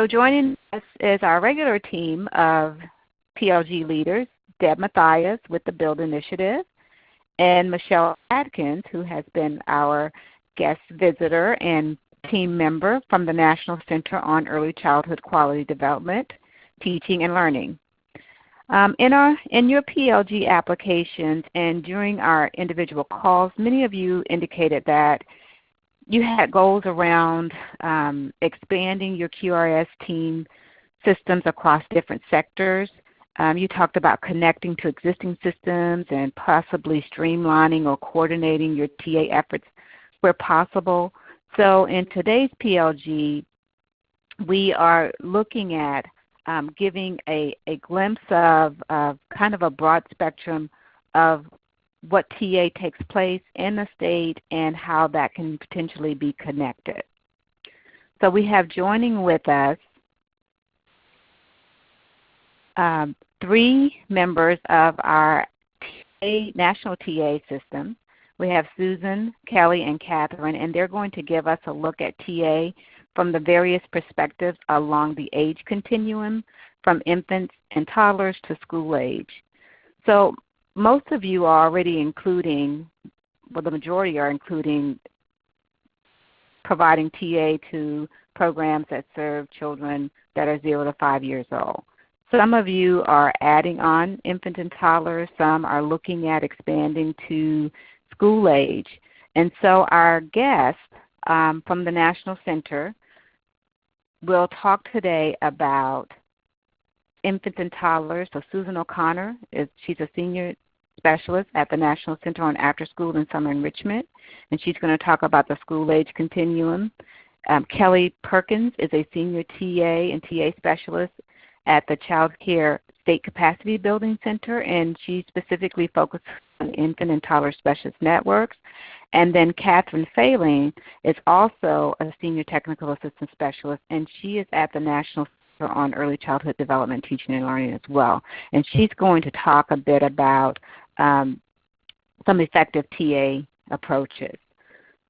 So joining us is our regular team of PLG leaders, Deb Mathias with the Build Initiative, and Michelle Adkins, who has been our guest visitor and team member from the National Center on Early Childhood Quality Development, Teaching and Learning. In your PLG applications and during our individual calls, many of you indicated that you had goals around expanding your QRS team systems across different sectors. You talked about connecting to existing systems and possibly streamlining or coordinating your TA efforts where possible. So in today's PLG, we are looking at giving a glimpse of kind of a broad spectrum of what TA takes place in the state and how that can potentially be connected. So we have joining with us 3 members of our national TA system. We have Susan, Kelley, and Katherine, and they're going to give us a look at TA from the various perspectives along the age continuum, from infants and toddlers to school age. So most of you are already including, well, the majority are including providing TA to programs that serve children that are 0 to 5 years old. Some of you are adding on infant and toddlers. Some are looking at expanding to school age. And so our guest from the National Center will talk today about infants and toddlers. So Susan O'Connor, she's a senior specialist at the National Center on Afterschool and Summer Enrichment, and she's going to talk about the school age continuum. Kelley Perkins is a senior TA and TA specialist at the Child Care State Capacity Building Center, and she specifically focuses on infant and toddler specialist networks. And then Katherine Falen is also a senior technical assistant specialist, and she is at the National Center on Early Childhood Development, Teaching and Learning as well. And she's going to talk a bit about some effective TA approaches.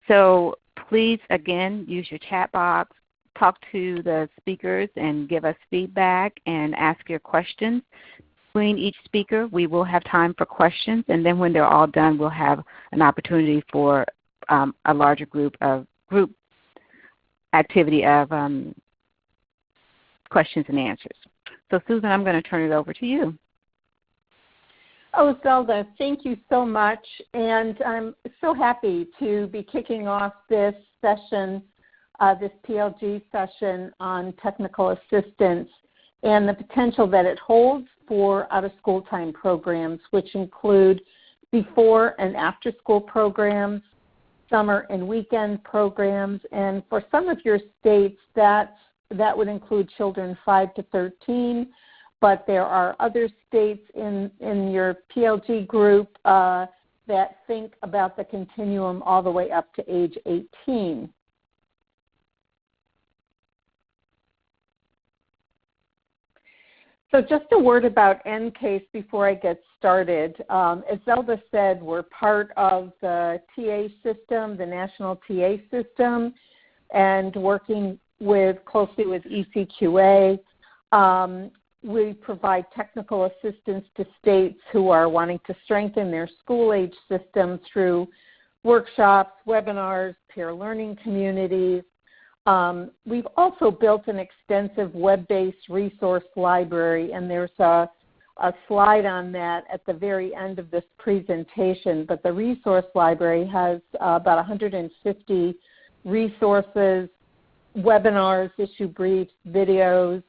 So please, again, use your chat box, talk to the speakers and give us feedback and ask your questions. Between each speaker, we will have time for questions, and then when they're all done, we'll have an opportunity for a larger group activity of questions and answers. So Susan, I'm going to turn it over to you. Oh, Zelda, thank you so much, and I'm so happy to be kicking off this session, this PLG session on technical assistance and the potential that it holds for out-of-school time programs, which include before and after-school programs, summer and weekend programs, and for some of your states that would include children 5 to 13, but there are other states in your PLG group that think about the continuum all the way up to age 18. So just a word about NCASE before I get started. As Zelda said, we're part of the TA system, the national TA system, and working closely with ECQA. We provide technical assistance to states who are wanting to strengthen their school-age system through workshops, webinars, peer learning communities. We've also built an extensive web-based resource library, and there's a slide on that at the very end of this presentation. But the resource library has about 150 resources, webinars, issue briefs, videos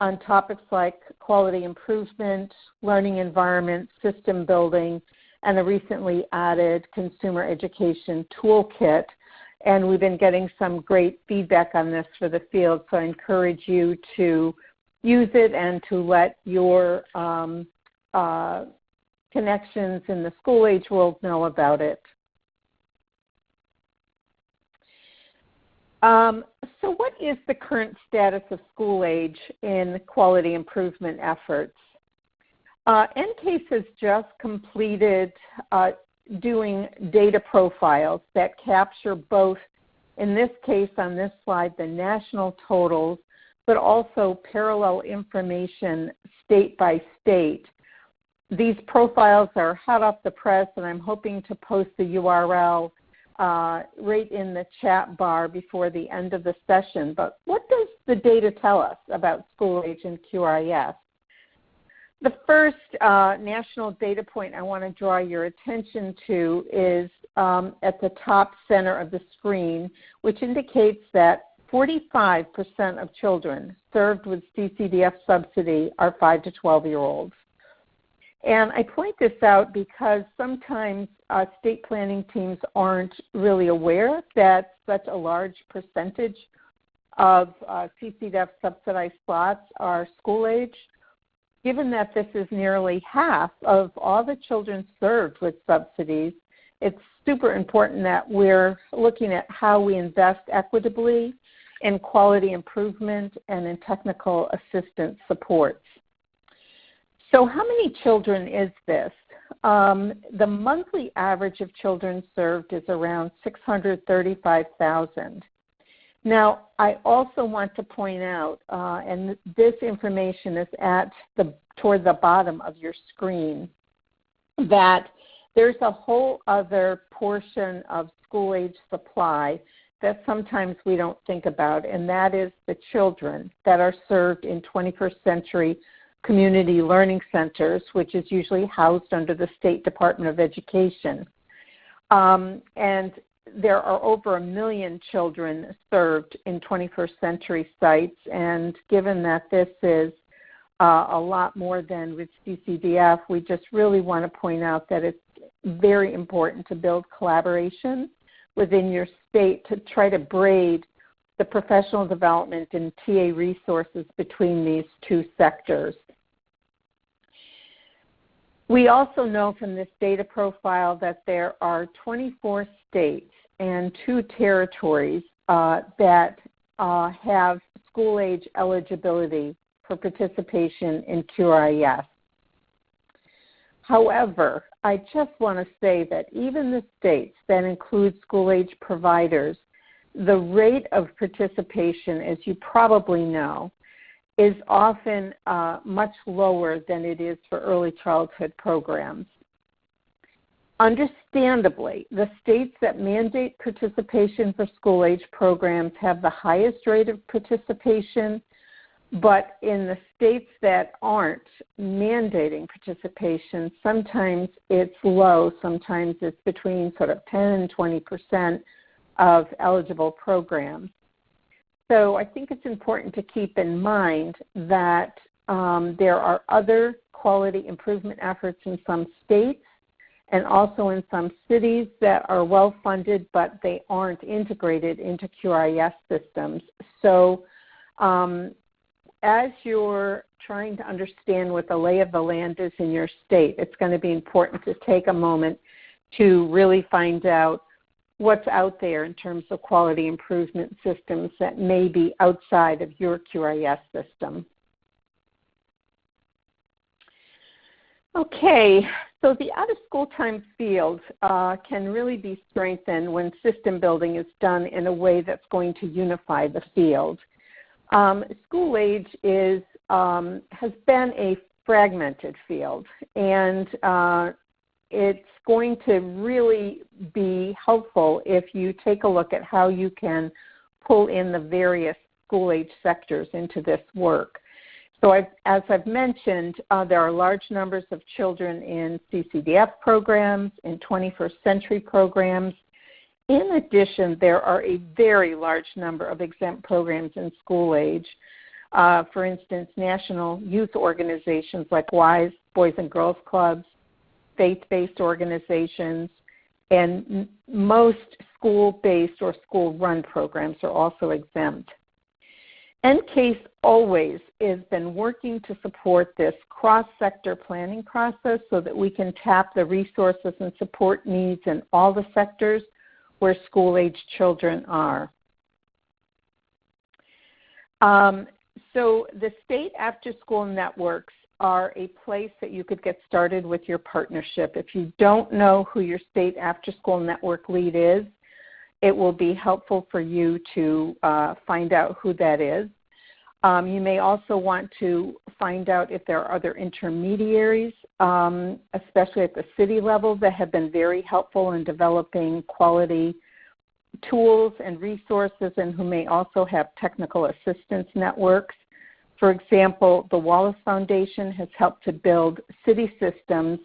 on topics like quality improvement, learning environment, system building, and a recently added consumer education toolkit. And we've been getting some great feedback on this for the field, so I encourage you to use it and to let your connections in the school-age world know about it. So what is the current status of school age in quality improvement efforts? NCASE has just completed doing data profiles that capture both, in this case on this slide, the national totals, but also parallel information state by state. These profiles are hot off the press, and I'm hoping to post the URL right in the chat bar before the end of the session. But what does the data tell us about school age and QRIS? The first national data point I want to draw your attention to is at the top center of the screen, which indicates that 45% of children served with CCDF subsidy are 5 to 12-year-olds. And I point this out because sometimes state planning teams aren't really aware that such a large percentage of CCDF subsidized slots are school age. Given that this is nearly half of all the children served with subsidies, it's super important that we're looking at how we invest equitably in quality improvement and in technical assistance supports. So how many children is this? The monthly average of children served is around 635,000. Now, I also want to point out, and this information is toward the bottom of your screen, that there's a whole other portion of school-age supply that sometimes we don't think about, and that is the children that are served in 21st century community learning centers, which is usually housed under the State Department of Education. And there are over 1 million children served in 21st century sites, and given that this is a lot more than with CCDF, we just really want to point out that it's very important to build collaboration within your state to try to braid the professional development and TA resources between these two sectors. We also know from this data profile that there are 24 states and 2 territories that have school age eligibility for participation in QRIS. However, I just want to say that even the states that include school age providers, the rate of participation, as you probably know, is often much lower than it is for early childhood programs. Understandably, the states that mandate participation for school age programs have the highest rate of participation, but in the states that aren't mandating participation, sometimes it's low, sometimes it's between sort of 10 and 20% of eligible programs. So I think it's important to keep in mind that there are other quality improvement efforts in some states and also in some cities that are well funded, but they aren't integrated into QRIS systems. So as you're trying to understand what the lay of the land is in your state, it's going to be important to take a moment to really find out what's out there in terms of quality improvement systems that may be outside of your QRIS system. Okay, so the out-of-school time field can really be strengthened when system building is done in a way that's going to unify the field. School age has been a fragmented field, and it's going to really be helpful if you take a look at how you can pull in the various school age sectors into this work. So as I've mentioned, there are large numbers of children in CCDF programs, in 21st century programs. In addition, there are a very large number of exempt programs in school age. For instance, national youth organizations like WISE, Boys and Girls Clubs, faith-based organizations, and most school-based or school-run programs are also exempt. NCASE always has been working to support this cross-sector planning process so that we can tap the resources and support needs in all the sectors where school-age children are. So the state after-school networks are a place that you could get started with your partnership. If you don't know who your state after-school network lead is, it will be helpful for you to find out who that is. You may also want to find out if there are other intermediaries, especially at the city level, that have been very helpful in developing quality tools and resources and who may also have technical assistance networks. For example, the Wallace Foundation has helped to build city systems,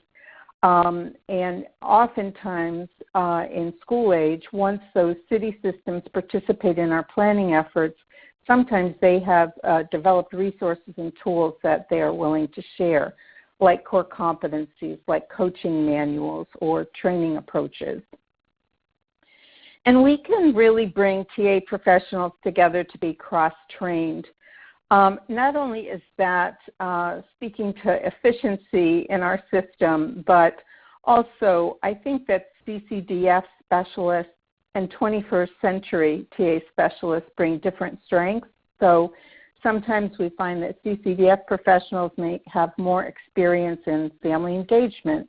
and oftentimes in school age, once those city systems participate in our planning efforts, sometimes they have developed resources and tools that they are willing to share, like core competencies, like coaching manuals or training approaches. And we can really bring TA professionals together to be cross-trained. Not only is that speaking to efficiency in our system, but also I think that CCDF specialists and 21st century TA specialists bring different strengths. So sometimes we find that CCDF professionals may have more experience in family engagement,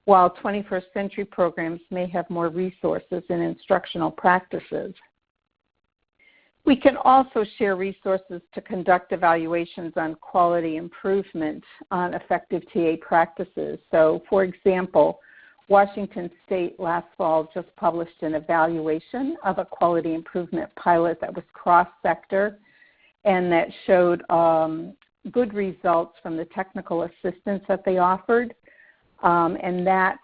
while 21st century programs may have more resources in instructional practices. We can also share resources to conduct evaluations on quality improvement on effective TA practices. So, for example, Washington State last fall just published an evaluation of a quality improvement pilot that was cross-sector and that showed good results from the technical assistance that they offered. And that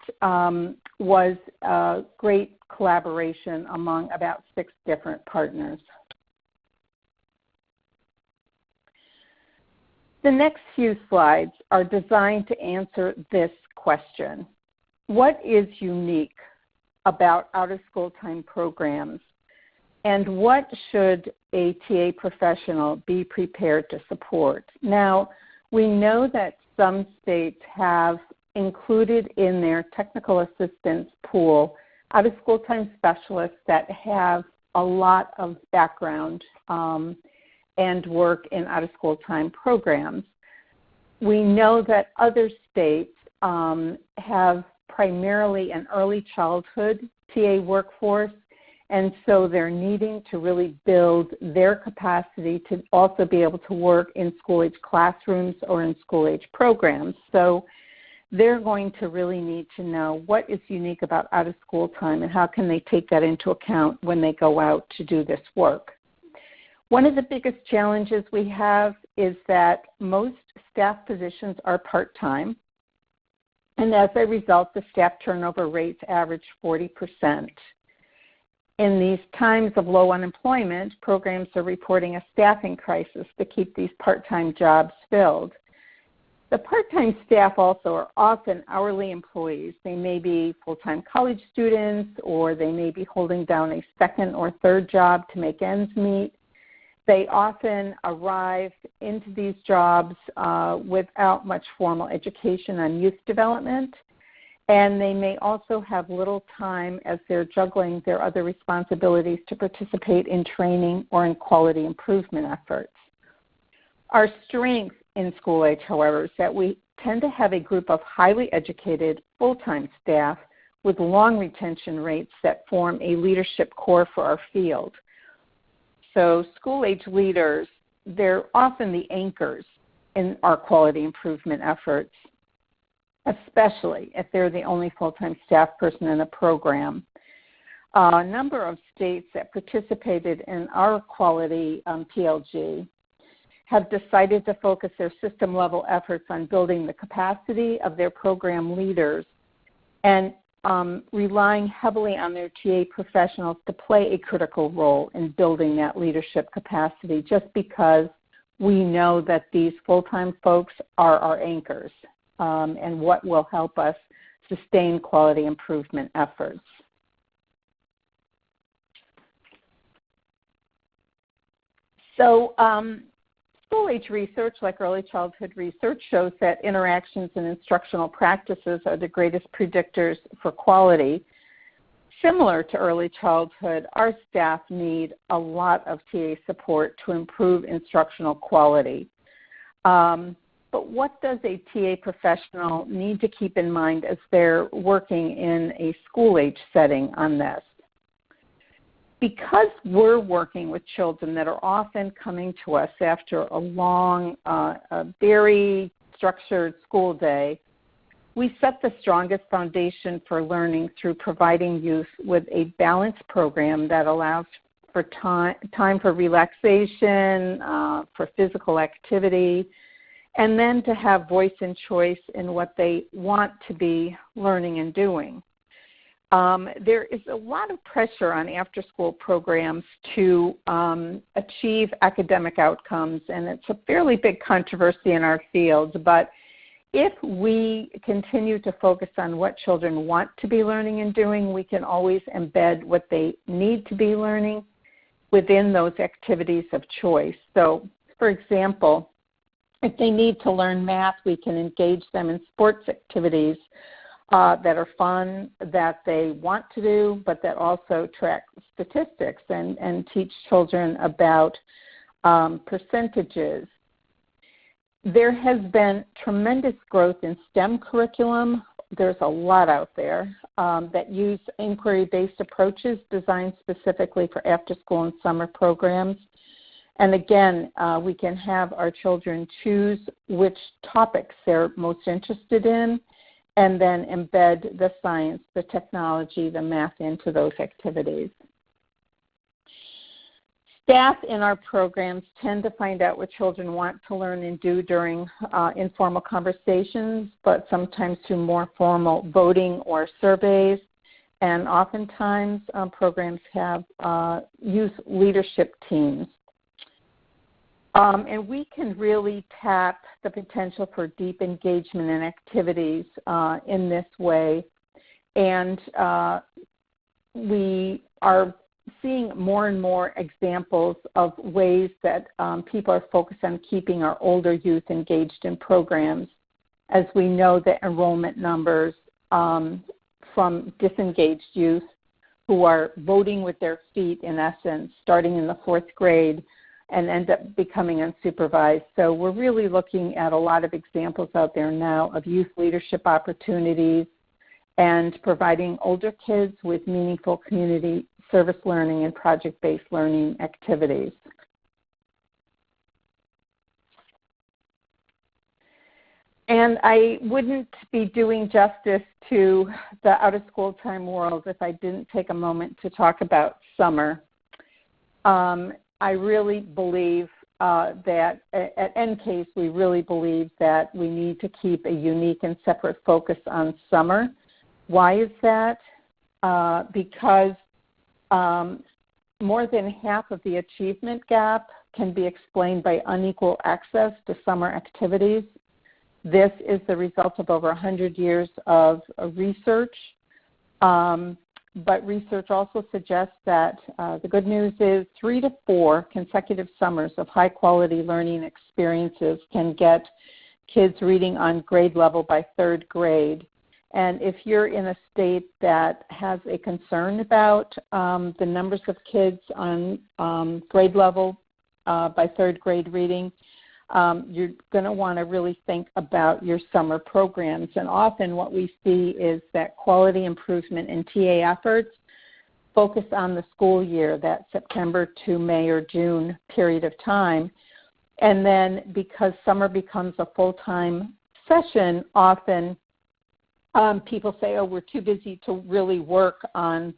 was a great collaboration among about 6 different partners. The next few slides are designed to answer this question. What is unique about out-of-school time programs, and what should a TA professional be prepared to support? Now, we know that some states have included in their technical assistance pool out-of-school time specialists that have a lot of background and work in out-of-school time programs. We know that other states have primarily an early childhood TA workforce, and so they're needing to really build their capacity to also be able to work in school-age classrooms or in school-age programs. So they're going to really need to know what is unique about out-of-school time and how can they take that into account when they go out to do this work. One of the biggest challenges we have is that most staff positions are part-time, and as a result, the staff turnover rates average 40%. In these times of low unemployment, programs are reporting a staffing crisis to keep these part-time jobs filled. The part-time staff also are often hourly employees. They may be full-time college students, or they may be holding down a second or third job to make ends meet. They often arrive into these jobs without much formal education on youth development, and they may also have little time as they're juggling their other responsibilities to participate in training or in quality improvement efforts. Our strength in school age, however, is that we tend to have a group of highly educated full-time staff with long retention rates that form a leadership core for our field. So school-age leaders, they're often the anchors in our quality improvement efforts, especially if they're the only full-time staff person in a program. A number of states that participated in our quality PLG have decided to focus their system-level efforts on building the capacity of their program leaders and relying heavily on their TA professionals to play a critical role in building that leadership capacity, just because we know that these full-time folks are our anchors and what will help us sustain quality improvement efforts. So school-age research, like early childhood research, shows that interactions and instructional practices are the greatest predictors for quality. Similar to early childhood, our staff need a lot of TA support to improve instructional quality. But what does a TA professional need to keep in mind as they're working in a school-age setting on this? because we're working with children that are often coming to us after a long, a very structured school day, we set the strongest foundation for learning through providing youth with a balanced program that allows for time for relaxation, for physical activity, and then to have voice and choice in what they want to be learning and doing. There is a lot of pressure on after-school programs to achieve academic outcomes, and it's a fairly big controversy in our field. But if we continue to focus on what children want to be learning and doing, we can always embed what they need to be learning within those activities of choice. So, for example, if they need to learn math, we can engage them in sports activities that are fun, that they want to do, but that also track statistics and teach children about percentages. There has been tremendous growth in STEM curriculum. There's a lot out there that use inquiry-based approaches designed specifically for after-school and summer programs. And again, we can have our children choose which topics they're most interested in and then embed the science, the technology, the math into those activities. Staff in our programs tend to find out what children want to learn and do during informal conversations, but sometimes through more formal voting or surveys. And oftentimes programs have youth leadership teams. And we can really tap the potential for deep engagement in activities in this way. And we are seeing more and more examples of ways that people are focused on keeping our older youth engaged in programs, as we know that enrollment numbers from disengaged youth who are voting with their feet, in essence, starting in the 4th grade and end up becoming unsupervised. So we're really looking at a lot of examples out there now of youth leadership opportunities and providing older kids with meaningful community service learning and project-based learning activities. And I wouldn't be doing justice to the out-of-school time world if I didn't take a moment to talk about summer. I really believe that at NCASE, we really believe that we need to keep a unique and separate focus on summer. Why is that? Because more than half of the achievement gap can be explained by unequal access to summer activities. This is the result of over 100 years of research. But research also suggests that the good news is 3 to 4 consecutive summers of high-quality learning experiences can get kids reading on grade level by 3rd grade. And if you're in a state that has a concern about the numbers of kids on grade level by 3rd grade reading, you're going to want to really think about your summer programs. And often what we see is that quality improvement in TA efforts focus on the school year, that September to May or June period of time. And then because summer becomes a full-time session, often people say, oh, we're too busy to really work on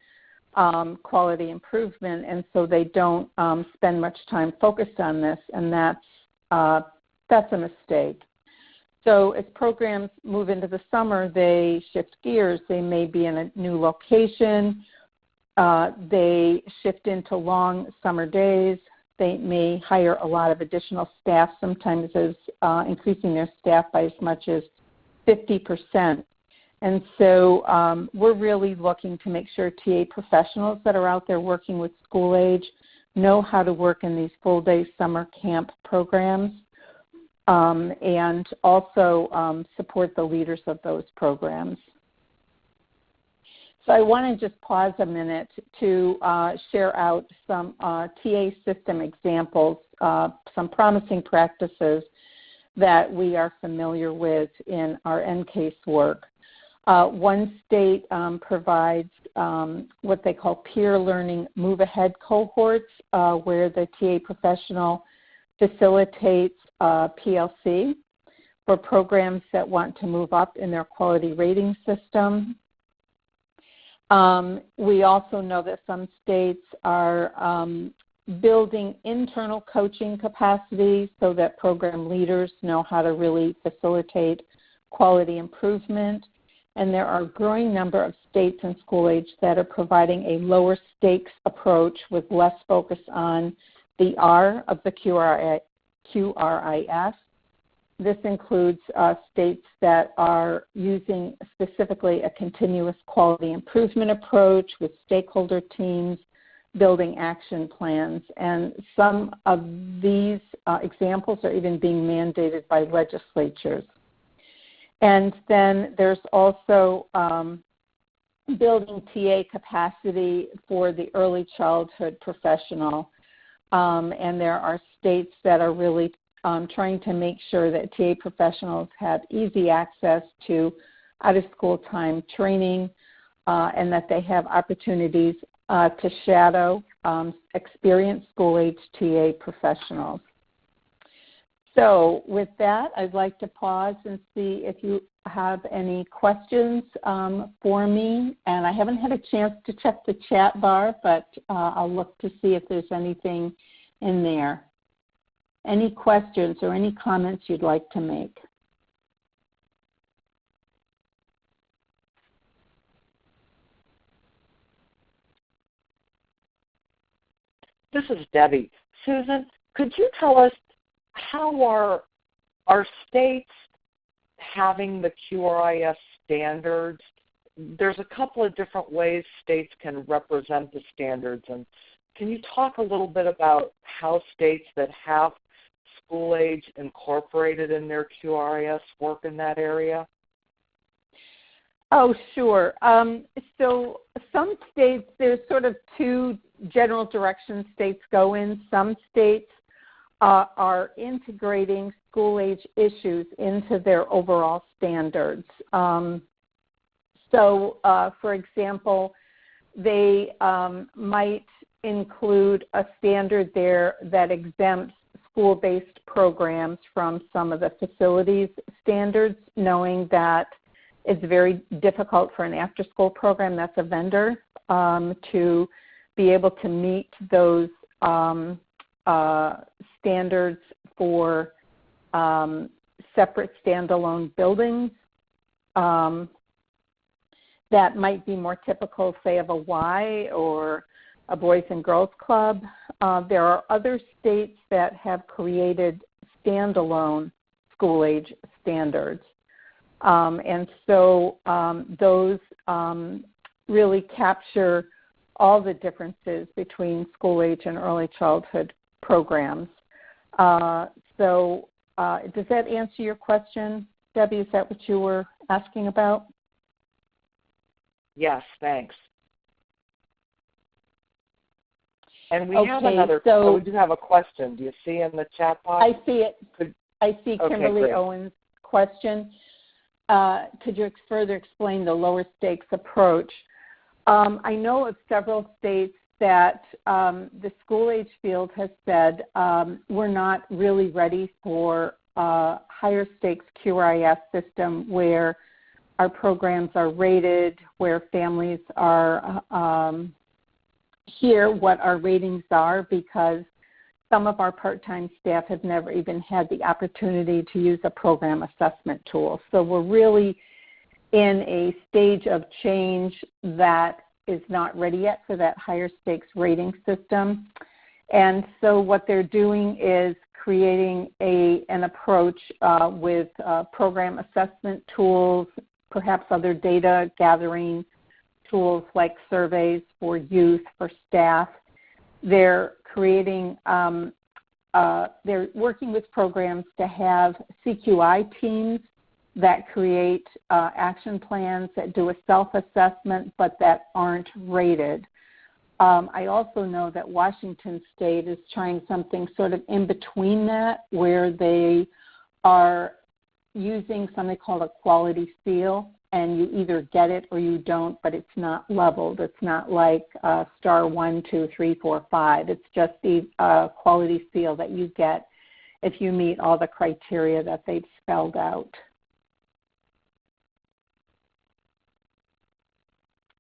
quality improvement, and so they don't spend much time focused on this, and that's a mistake. So as programs move into the summer, they shift gears. They may be in a new location. They shift into long summer days. They may hire a lot of additional staff, sometimes as increasing their staff by as much as 50%. And so we're really looking to make sure TA professionals that are out there working with school age know how to work in these full-day summer camp programs and also support the leaders of those programs. So I want to just pause a minute to share out some TA system examples, some promising practices that we are familiar with in our NCASE work. One state provides what they call peer learning move-ahead cohorts, where the TA professional facilitates PLC for programs that want to move up in their quality rating system. We also know that some states are building internal coaching capacity so that program leaders know how to really facilitate quality improvement. And there are a growing number of states and school age that are providing a lower stakes approach with less focus on the R of the QRIS. This includes states that are using specifically a continuous quality improvement approach with stakeholder teams, building action plans. And some of these examples are even being mandated by legislatures. And then there's also building TA capacity for the early childhood professional. And there are states that are really trying to make sure that TA professionals have easy access to out-of-school time training and that they have opportunities to shadow experienced school-age TA professionals. So with that, I'd like to pause and see if you have any questions for me. And I haven't had a chance to check the chat bar, but I'll look to see if there's anything in there. Any questions or any comments you'd like to make? This is Debbie. Susan, could you tell us how are states having the QRIS standards? There's a couple of different ways states can represent the standards, and can you talk a little bit about how states that have school age incorporated in their QRIS work in that area? Oh, sure. So some states, there's sort of two general directions states go in. Some states are integrating school age issues into their overall standards. For example, they might include a standard there that exempts school-based programs from some of the facilities standards, knowing that it's very difficult for an after-school program that's a vendor to be able to meet those standards for separate standalone buildings that might be more typical, say, of a Y or a Boys and Girls Club. There are other states that have created standalone school-age standards. Those really capture all the differences between school-age and early childhood programs. Does that answer your question, Debbie? Is that what you were asking about? Yes, thanks. And we have another. We do have a question. Do you see in the chat box? I see it. I see Kimberly Owen's question. Could you further explain the lower stakes approach? I know of several states that the school age field has said we're not really ready for a higher stakes QRIS system where our programs are rated, where families are hear what our ratings are, because some of our part-time staff have never even had the opportunity to use a program assessment tool. So we're really in a stage of change that is not ready yet for that higher stakes rating system. And so what they're doing is creating an approach with program assessment tools, perhaps other data gathering tools like surveys for youth, for staff. They're creating, they're working with programs to have CQI teams that create action plans that do a self-assessment but that aren't rated. I also know that Washington State is trying something sort of in between that, where they are using something called a quality seal and you either get it or you don't, but it's not leveled. It's not like star 1, 2, 3, 4, 5. It's just the quality seal that you get if you meet all the criteria that they've spelled out.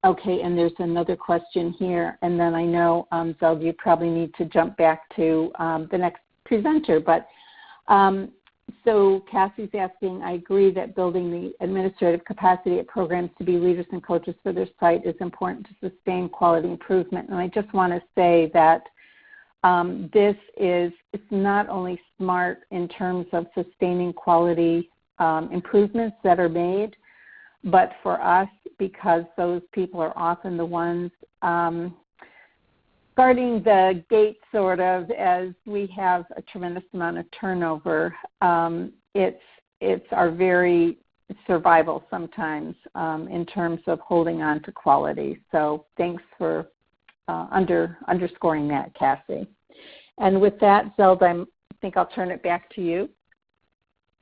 Okay, and there's another question here, and then I know, Zelda, you probably need to jump back to the next presenter, but so Cassie's asking, I agree that building the administrative capacity at programs to be leaders and coaches for their site is important to sustain quality improvement, and I just want to say that it's not only smart in terms of sustaining quality improvements that are made, but for us, because those people are often the ones guarding the gate, sort of, as we have a tremendous amount of turnover, it's our very survival sometimes in terms of holding on to quality. So thanks for underscoring that, Cassie. And with that, Zelda, I think I'll turn it back to you.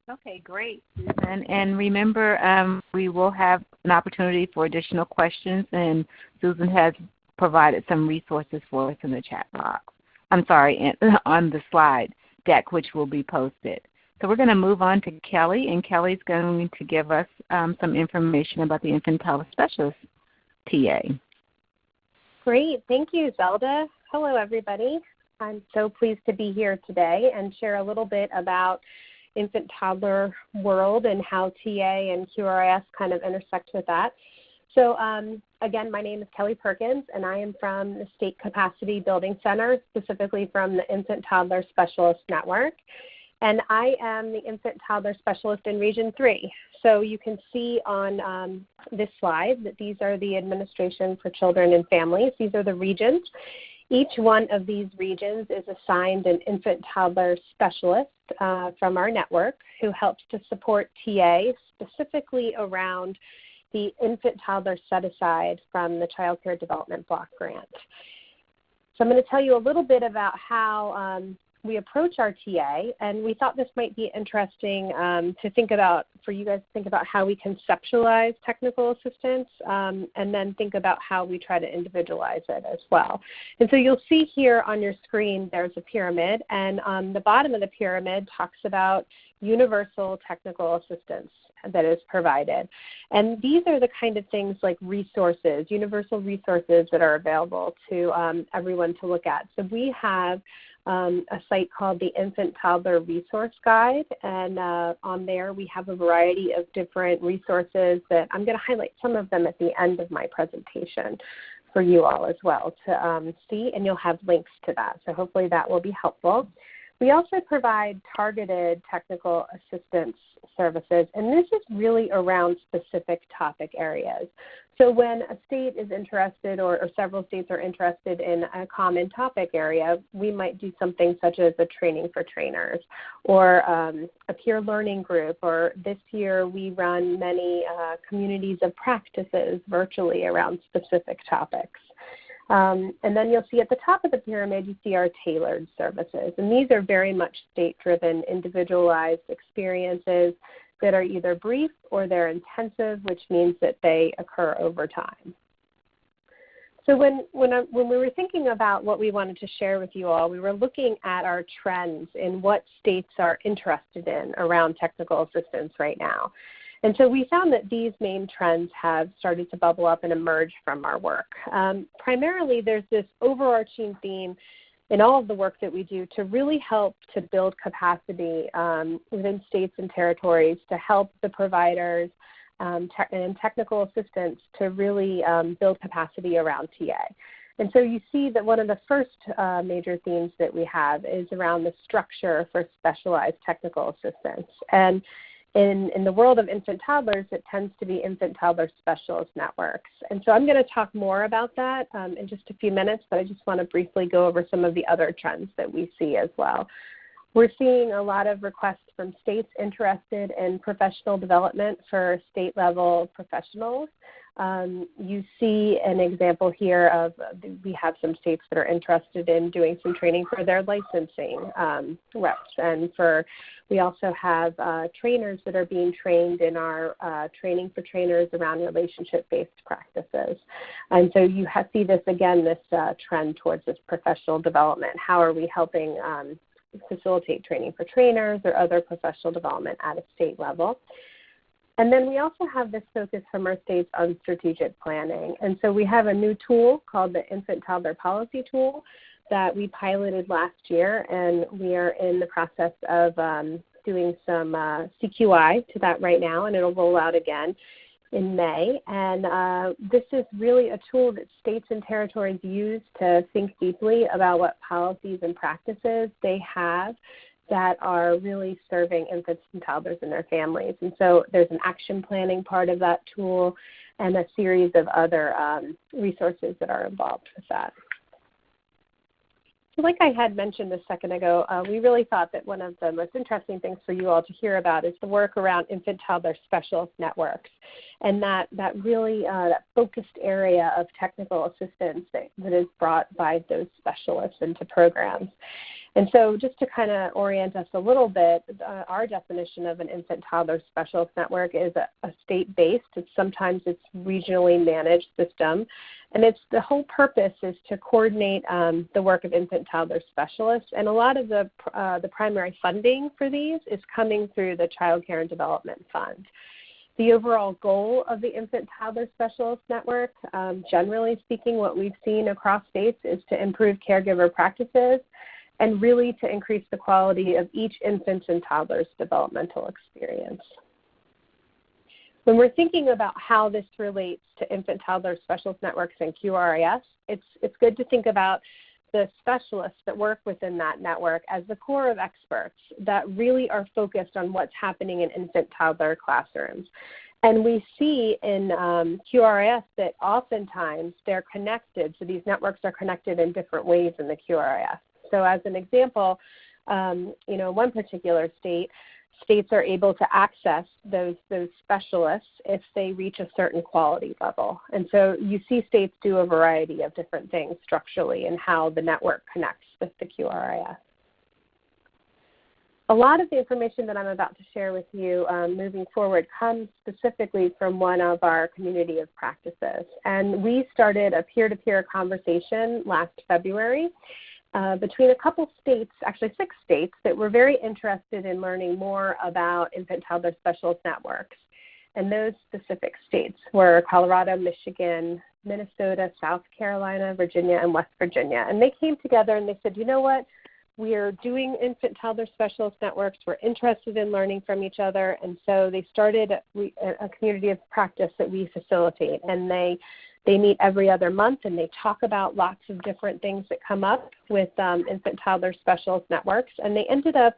Okay, great, Susan. And remember, we will have an opportunity for additional questions, and Susan has provided some resources for us in the chat box. I'm sorry, on the slide deck, which will be posted. So we're going to move on to Kelley, and Kelley's going to give us some information about the infant toddler specialist TA. Great. Thank you, Zelda. Hello, everybody. I'm so pleased to be here today and share a little bit about infant toddler world and how TA and QRIS kind of intersect with that. So again, my name is Kelley Perkins, and I am from the State Capacity Building Center, specifically from the Infant Toddler Specialist Network. And I am the Infant Toddler Specialist in Region 3. So you can see on this slide that these are the Administration for Children and Families. These are the regions. Each one of these regions is assigned an infant toddler specialist from our network who helps to support TA specifically around the infant toddler set aside from the Child Care Development Block Grant. So I'm going to tell you a little bit about how we approach our TA, and we thought this might be interesting to think about, for you guys to think about how we conceptualize technical assistance and then think about how we try to individualize it as well. And so you'll see here on your screen there's a pyramid, and on the bottom of the pyramid talks about universal technical assistance that is provided. And these are the kind of things like resources, universal resources that are available to everyone to look at. So we have a site called the Infant Toddler Resource Guide, and on there we have a variety of different resources that I'm going to highlight some of them at the end of my presentation for you all as well to see, and you'll have links to that. So hopefully that will be helpful. We also provide targeted technical assistance services, and this is really around specific topic areas. So when a state is interested or several states are interested in a common topic area, we might do something such as a training for trainers or a peer learning group, or this year we run many communities of practices virtually around specific topics. And then you'll see at the top of the pyramid, you see our tailored services. And these are very much state-driven, individualized experiences that are either brief or they're intensive, which means that they occur over time. So when we were thinking about what we wanted to share with you all, we were looking at our trends in what states are interested in around technical assistance right now. And so we found that these main trends have started to bubble up and emerge from our work. Primarily, there's this overarching theme in all of the work that we do to really help to build capacity within states and territories to help the providers and technical assistants to really build capacity around TA. And so you see that one of the first major themes that we have is around the structure for specialized technical assistance. And in the world of infant toddlers, it tends to be infant toddler specialist networks. And so I'm going to talk more about that in just a few minutes, but I just want to briefly go over some of the other trends that we see as well. We're seeing a lot of requests from states interested in professional development for state-level professionals. You see an example here of we have some states that are interested in doing some training for their licensing reps, and we also have trainers that are being trained in our training for trainers around relationship-based practices. And so you see this again, this trend towards this professional development. How are we helping facilitate training for trainers or other professional development at a state level? And then we also have this focus from our states on strategic planning. And so we have a new tool called the Infant Toddler Policy Tool that we piloted last year, and we are in the process of doing some CQI to that right now, and it'll roll out again in May. And this is really a tool that states and territories use to think deeply about what policies and practices they have that are really serving infants and toddlers and their families. And so there's an action planning part of that tool and a series of other resources that are involved with that. So like I had mentioned a second ago, we really thought that one of the most interesting things for you all to hear about is the work around infant-toddler specialist networks, and that really that focused area of technical assistance that is brought by those specialists into programs. And so just to kind of orient us a little bit, our definition of an infant-toddler specialist network is a state-based, sometimes it's regionally managed system, and the whole purpose is to coordinate the work of infant-toddler specialists, and a lot of the primary funding for these is coming through the Child Care and Development Fund. The overall goal of the Infant-Toddler Specialist Network, generally speaking, what we've seen across states is to improve caregiver practices and really to increase the quality of each infant and toddler's developmental experience. When we're thinking about how this relates to infant-toddler specialist networks and QRIS, it's good to think about the specialists that work within that network as the core of experts that really are focused on what's happening in infant-toddler classrooms. And we see in QRIS that oftentimes they're connected, so these networks are connected in different ways in the QRIS. So as an example, one particular state, states are able to access those specialists if they reach a certain quality level. And so you see states do a variety of different things structurally in how the network connects with the QRIS. A lot of the information that I'm about to share with you moving forward comes specifically from one of our community of practices. And we started a peer-to-peer conversation last February between a couple states, actually 6 states, that were very interested in learning more about infant-toddler specialist networks. And those specific states were Colorado, Michigan, Minnesota, South Carolina, Virginia, and West Virginia. And they came together and they said, you know what, we are doing infant-toddler specialist networks. We're interested in learning from each other. And so they started a community of practice that we facilitate. And they meet every other month, and they talk about lots of different things that come up with infant-toddler specialist networks. And they ended up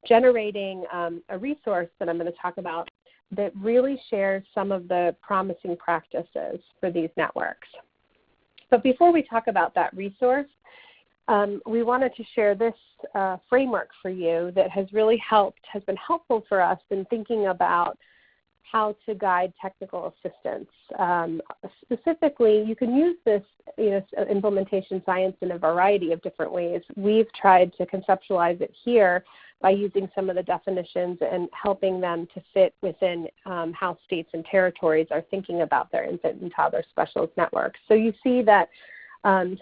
generating a resource that I'm going to talk about that really shares some of the promising practices for these networks. But before we talk about that resource, we wanted to share this framework for you that has really has been helpful for us in thinking about how to guide technical assistance. Specifically, you can use this implementation science in a variety of different ways. We've tried to conceptualize it here by using some of the definitions and helping them to fit within how states and territories are thinking about their infant and toddler specialist networks. So you see that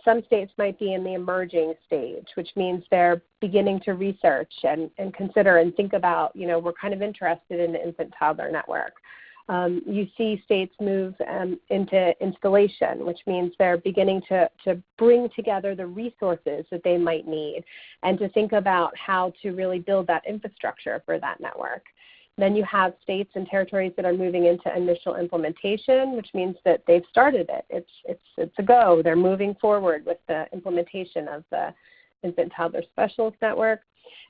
some states might be in the emerging stage, which means they're beginning to research and consider and think about, we're kind of interested in the infant-toddler network. You see states move into installation, which means they're beginning to bring together the resources that they might need and to think about how to really build that infrastructure for that network. Then you have states and territories that are moving into initial implementation, which means that they've started it. It's a go. They're moving forward with the implementation of the infant-toddler specialist network.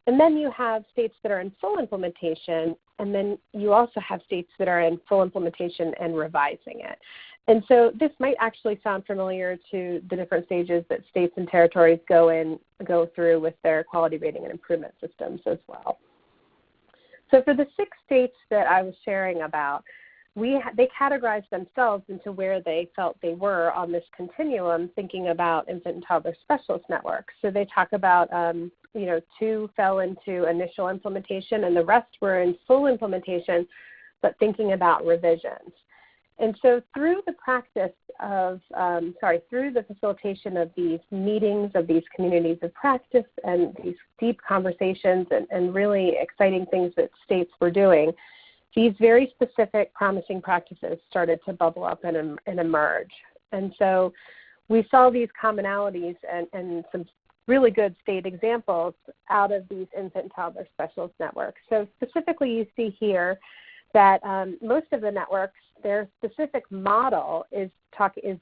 And then you have states that are in full implementation, and then you also have states that are in full implementation and revising it. And so this might actually sound familiar to the different stages that states and territories go through with their quality rating and improvement systems as well. So for the 6 states that I was sharing about, they categorized themselves into where they felt they were on this continuum, thinking about infant and toddler specialist networks. So they talk about, 2 fell into initial implementation and the rest were in full implementation, but thinking about revisions. And so through the through the facilitation of these meetings, of these communities of practice and these deep conversations and really exciting things that states were doing, these very specific promising practices started to bubble up and emerge. And so we saw these commonalities and some really good state examples out of these infant and toddler specialist networks. So specifically you see here that most of the networks, their specific model is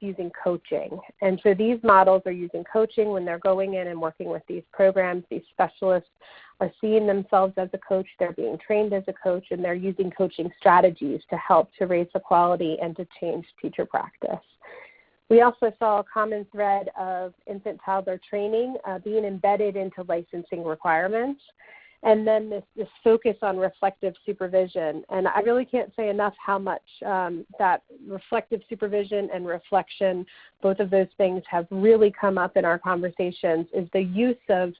using coaching. And so these models are using coaching when they're going in and working with these programs. These specialists are seeing themselves as a coach, they're being trained as a coach, and they're using coaching strategies to help to raise the quality and to change teacher practice. We also saw a common thread of infant-toddler training being embedded into licensing requirements. And then this focus on reflective supervision. And I really can't say enough how much that reflective supervision and reflection, both of those things have really come up in our conversations, is the use of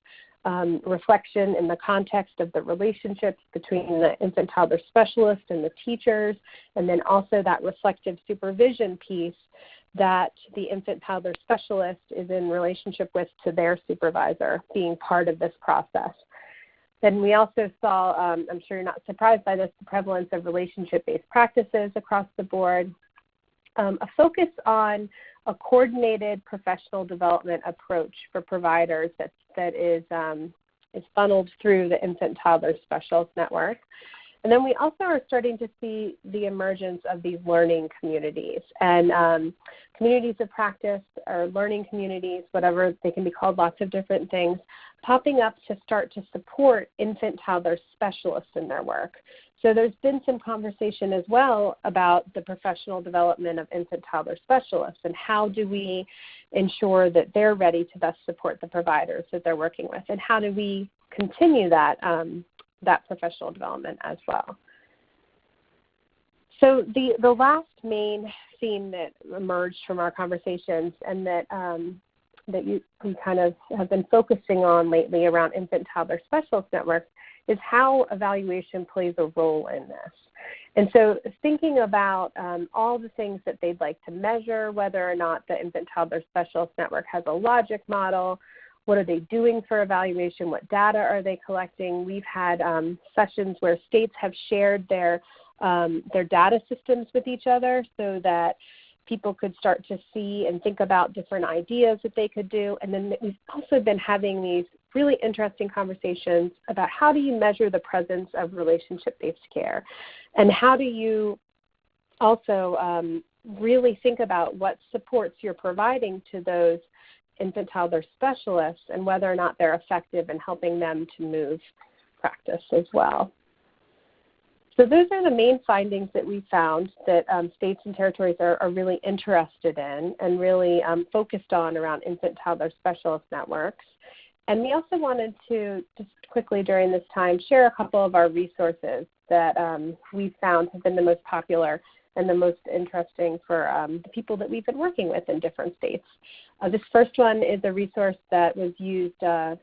reflection in the context of the relationships between the infant toddler specialist and the teachers, and then also that reflective supervision piece that the infant toddler specialist is in relationship with to their supervisor, being part of this process. Then we also saw, I'm sure you're not surprised by this, the prevalence of relationship-based practices across the board, a focus on a coordinated professional development approach for providers that is funneled through the infant toddler specialist network. And then we also are starting to see the emergence of these learning communities and communities of practice or learning communities, whatever they can be called, lots of different things, popping up to start to support infant toddler specialists in their work. So there's been some conversation as well about the professional development of infant toddler specialists and how do we ensure that they're ready to best support the providers that they're working with, and how do we continue that professional development as well. So the last main theme that emerged from our conversations and that we kind of have been focusing on lately around infant toddler specialist networks is how evaluation plays a role in this. And so thinking about all the things that they'd like to measure, whether or not the infant toddler specialist network has a logic model, what are they doing for evaluation, what data are they collecting. We've had sessions where states have shared their data systems with each other so that people could start to see and think about different ideas that they could do. And then we've also been having these really interesting conversations about how do you measure the presence of relationship-based care, and how do you also really think about what supports you're providing to those infant toddler specialists and whether or not they're effective in helping them to move practice as well. So those are the main findings that we found that states and territories are really interested in and really focused on around infant toddler specialist networks. And we also wanted to just quickly during this time share a couple of our resources that we found have been the most popular and the most interesting for the people that we've been working with in different states. This first one is a resource that was used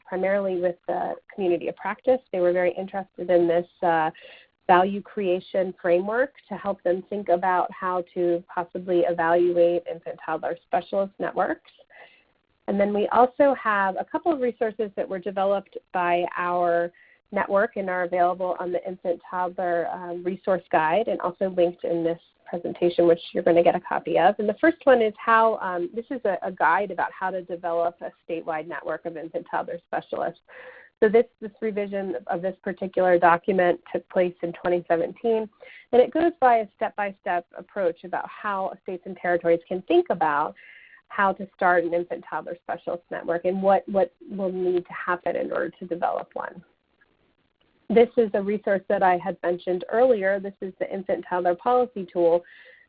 primarily with the community of practice. They were very interested in this value creation framework to help them think about how to possibly evaluate infant toddler specialist networks. And then we also have a couple of resources that were developed by our network and are available on the infant toddler resource guide and also linked in this presentation, which you're going to get a copy of. And the first one is how, this is a guide about how to develop a statewide network of infant toddler specialists. So this revision of this particular document took place in 2017, and it goes by a step-by-step approach about how states and territories can think about how to start an infant toddler specialist network and what will need to happen in order to develop one. This is a resource that I had mentioned earlier. This is the infant toddler policy tool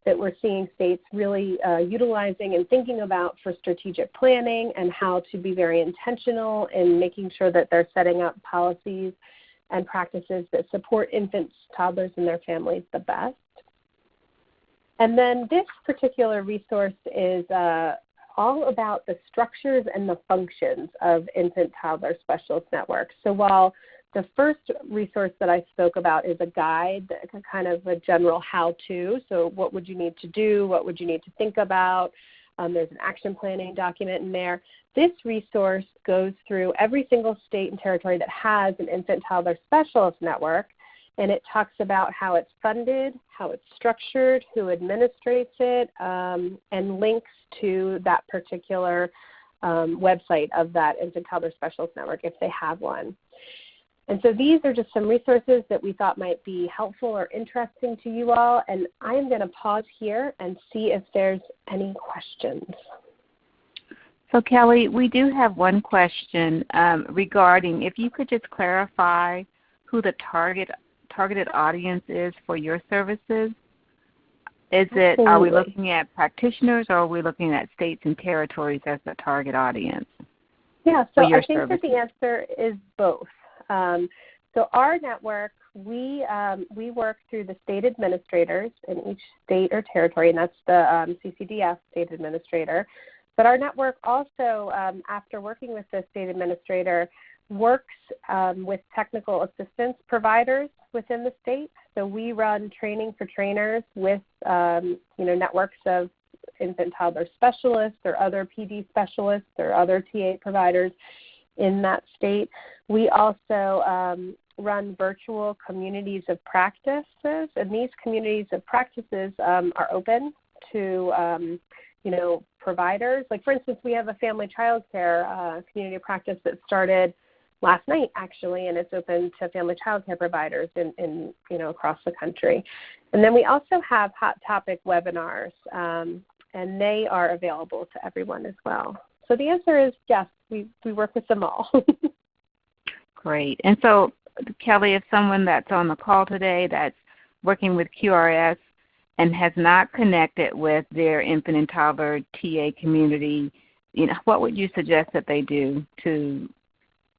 that we're seeing states really utilizing and thinking about for strategic planning, and how to be very intentional in making sure that they're setting up policies and practices that support infants, toddlers, and their families the best. And then this particular resource is all about the structures and the functions of Infant Toddler Specialist Network. So while the first resource that I spoke about is a guide, kind of a general how-to, so what would you need to do, what would you need to think about, there's an action planning document in there. This resource goes through every single state and territory that has an Infant Toddler Specialist Network, and it talks about how it's funded, how it's structured, who administrates it, and links to that particular website of that Infant Toddler Specialist Network if they have one. And so these are just some resources that we thought might be helpful or interesting to you all, and I am going to pause here and see if there's any questions. So Kelley, we do have one question regarding, if you could just clarify who the targeted audience is for your services. Is it, are we looking at practitioners, or are we looking at states and territories as the target audience? Yeah, so I think services? that the answer is both. So our network, we work through the state administrators in each state or territory, and that's the CCDF state administrator. But our network also, after working with the state administrator, works with technical assistance providers within the state. So we run training for trainers with networks of infant toddler specialists or other PD specialists or other TA providers in that state. We also run virtual communities of practices, and these communities of practices are open to providers. Like, for instance, we have a family child care community of practice that started last night, actually, and it's open to family child care providers in across the country. And then we also have hot topic webinars, and they are available to everyone as well. So the answer is yes, we work with them all. Great. And so, Kelley, if someone that's on the call today that's working with QRS and has not connected with their infant and toddler TA community, what would you suggest that they do to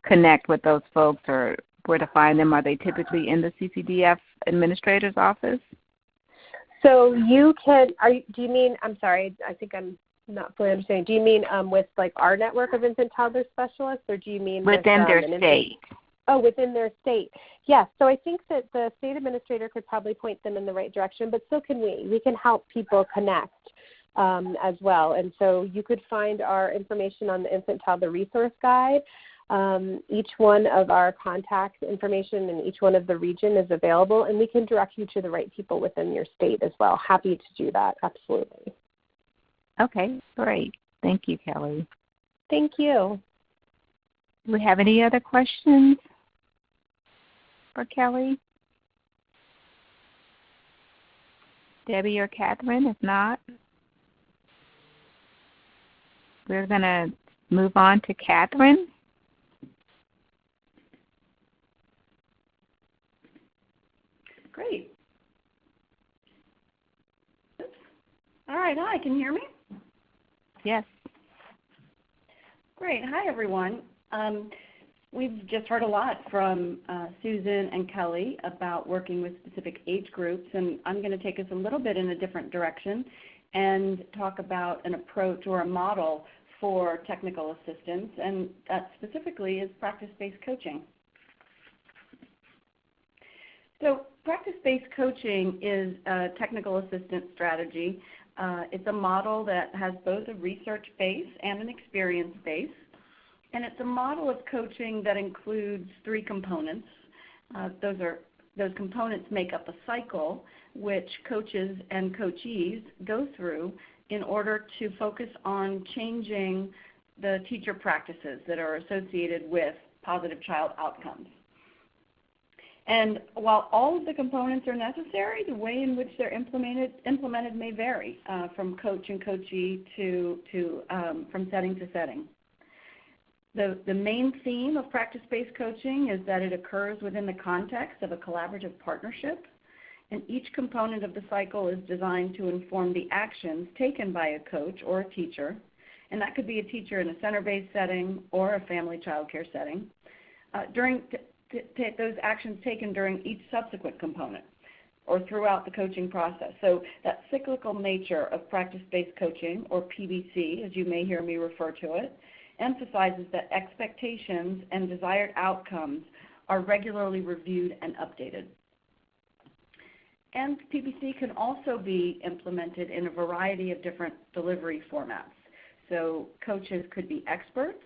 connect with those folks, or where to find them? Are they typically in the CCDF administrator's office? So you can, do you mean, I'm sorry, I think I'm not fully understanding. Do you mean with like our network of infant toddler specialists, or do you mean within their state? Oh, within their state. Yes. So I think that the state administrator could probably point them in the right direction, but so can we. We can help people connect as well. And so you could find our information on the Infant Toddler Resource Guide. Each one of our contact information in each one of the region is available, and we can direct you to the right people within your state as well. Happy to do that, absolutely. Okay, great. Thank you, Kelley. Thank you. Do we have any other questions for Kelley? Debbie or Katherine? If not, we're going to move on to Katherine. Great. All right. Hi, can you hear me? Yes. Great. Hi, everyone. We've just heard a lot from Susan and Kelley about working with specific age groups, and I'm going to take us a little bit in a different direction and talk about an approach or a model for technical assistance, and that specifically is practice-based coaching. So practice-based coaching is a technical assistance strategy. It's a model that has both a research base and an experience base. And it's a model of coaching that includes three components. Those components make up a cycle which coaches and coachees go through in order to focus on changing the teacher practices that are associated with positive child outcomes. And while all of the components are necessary, the way in which they're implemented may vary from coach and coachee from setting to setting. The main theme of practice-based coaching is that it occurs within the context of a collaborative partnership, And each component of the cycle is designed to inform the actions taken by a coach or a teacher, and that could be a teacher in a center-based setting or a family child care setting, during those actions taken during each subsequent component or throughout the coaching process. So that cyclical nature of practice-based coaching, or PBC, as you may hear me refer to it, emphasizes that expectations and desired outcomes are regularly reviewed and updated. And PBC can also be implemented in a variety of different delivery formats. So coaches could be experts,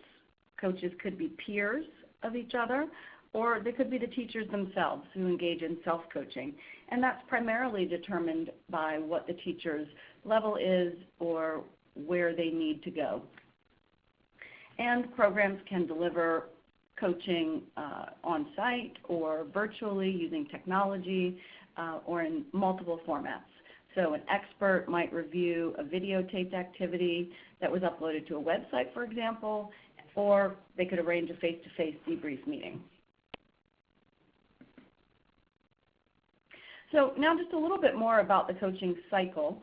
coaches could be peers of each other, or they could be the teachers themselves who engage in self-coaching. And that's primarily determined by what the teacher's level is or where they need to go. And programs can deliver coaching on-site or virtually using technology or in multiple formats. So an expert might review a videotaped activity that was uploaded to a website, for example, or they could arrange a face-to-face debrief meeting. So now just a little bit more about the coaching cycle.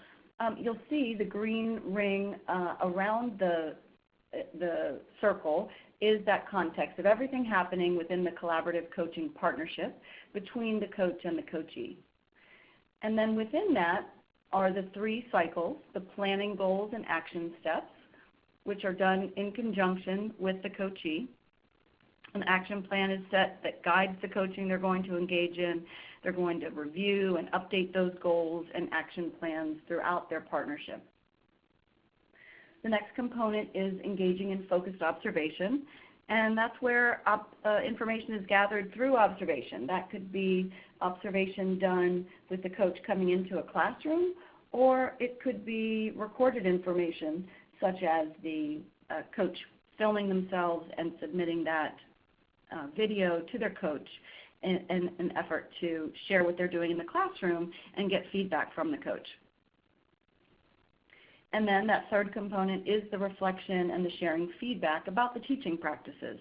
You'll see the green ring around the circle is that context of everything happening within the collaborative coaching partnership between the coach and the coachee. And then within that are the three cycles, the planning, goals, and action steps, which are done in conjunction with the coachee. An action plan is set that guides the coaching they're going to engage in. They're going to review and update those goals and action plans throughout their partnership. The next component is engaging in focused observation, and that's where information is gathered through observation. That could be observation done with the coach coming into a classroom, or it could be recorded information, such as the coach filming themselves and submitting that video to their coach in an effort to share what they're doing in the classroom and get feedback from the coach. And then that third component is the reflection and the sharing feedback about the teaching practices.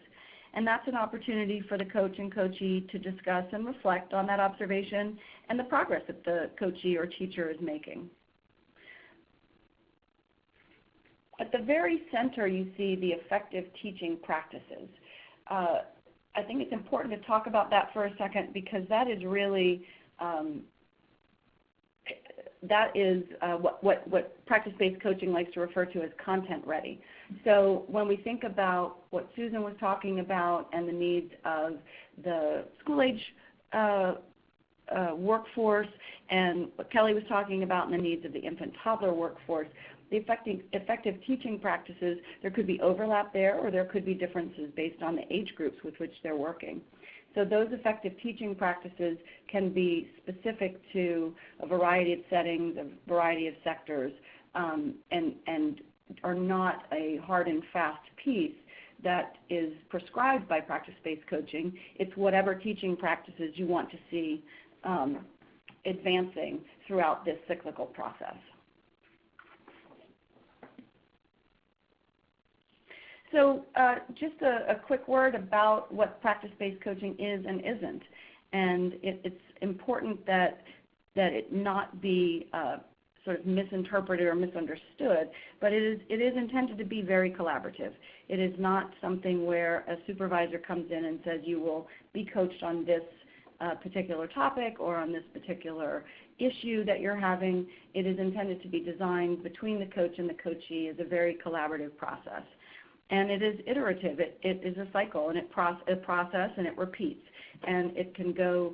And that's an opportunity for the coach and coachee to discuss and reflect on that observation and the progress that the coachee or teacher is making. At the very center, you see the effective teaching practices. I think it's important to talk about that for a second, because that is really what practice-based coaching likes to refer to as content ready. So when we think about what Susan was talking about and the needs of the school-age workforce, and what Kelley was talking about and the needs of the infant-toddler workforce, the effective teaching practices, there could be overlap there, or there could be differences based on the age groups with which they're working. So those effective teaching practices can be specific to a variety of settings, a variety of sectors, and are not a hard and fast piece that is prescribed by practice-based coaching. It's whatever teaching practices you want to see advancing throughout this cyclical process. So just a quick word about what practice-based coaching is and isn't. And it's important that it not be sort of misinterpreted or misunderstood, but it is intended to be very collaborative. It is not something where a supervisor comes in and says you will be coached on this particular topic or on this particular issue that you're having. It is intended to be designed between the coach and the coachee as a very collaborative process. And it is iterative. It is a cycle, and a process, and it repeats. And it can go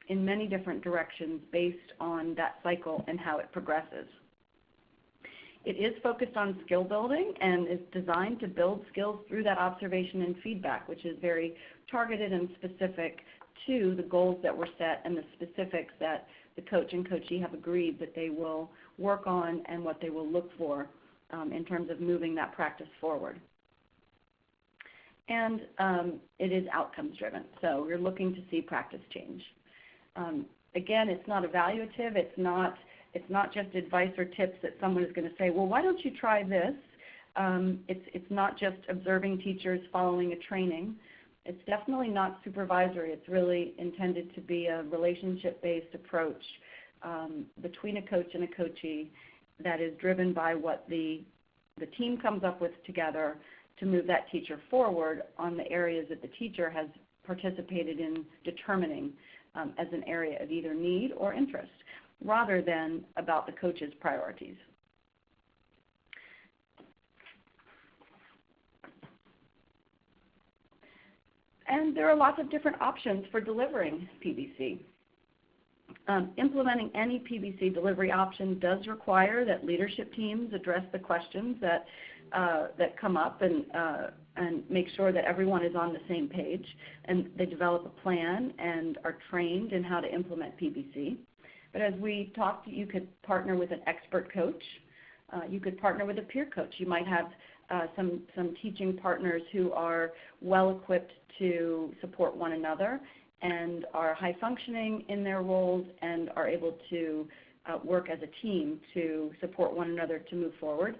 in many different directions based on that cycle and how it progresses. It is focused on skill building and is designed to build skills through that observation and feedback, which is very targeted and specific to the goals that were set and the specifics that the coach and coachee have agreed that they will work on and what they will look for in terms of moving that practice forward. And it is outcomes driven, so you're looking to see practice change. Again, it's not evaluative. It's not just advice or tips that someone is going to say, well, why don't you try this? It's not just observing teachers following a training. It's definitely not supervisory. It's really intended to be a relationship-based approach between a coach and a coachee that is driven by what the team comes up with together to move that teacher forward on the areas that the teacher has participated in determining as an area of either need or interest, rather than about the coach's priorities. And there are lots of different options for delivering PBC. Implementing any PBC delivery option does require that leadership teams address the questions that come up and make sure that everyone is on the same page, and they develop a plan and are trained in how to implement PBC. But as we talked, you could partner with an expert coach. You could partner with a peer coach. You might have some teaching partners who are well equipped to support one another and are high functioning in their roles and are able to work as a team to support one another to move forward.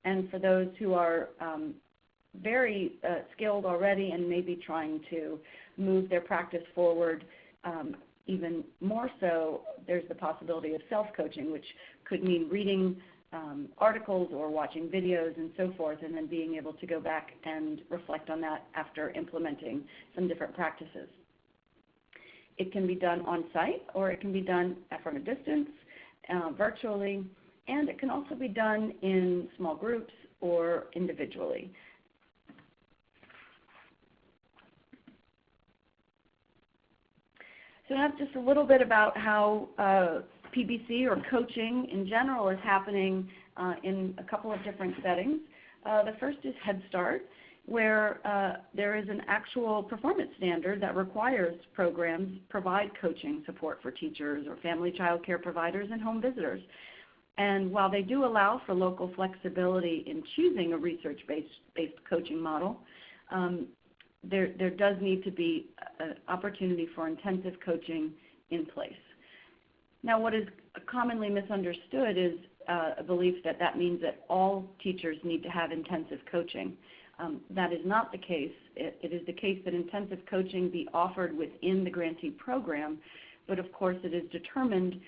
And for those who are very skilled already and maybe trying to move their practice forward even more so, there's the possibility of self-coaching, which could mean reading articles or watching videos and so forth, and then being able to go back and reflect on that after implementing some different practices. It can be done on site, or it can be done from a distance, virtually, and it can also be done in small groups or individually. So that's just a little bit about how PBC or coaching in general is happening in a couple of different settings. The first is Head Start, where there is an actual performance standard that requires programs provide coaching support for teachers or family child care providers and home visitors. And while they do allow for local flexibility in choosing a research-based coaching model, there does need to be an opportunity for intensive coaching in place. Now, what is commonly misunderstood is a belief that that means that all teachers need to have intensive coaching. That is not the case. It is the case that intensive coaching be offered within the grantee program, but of course it is determined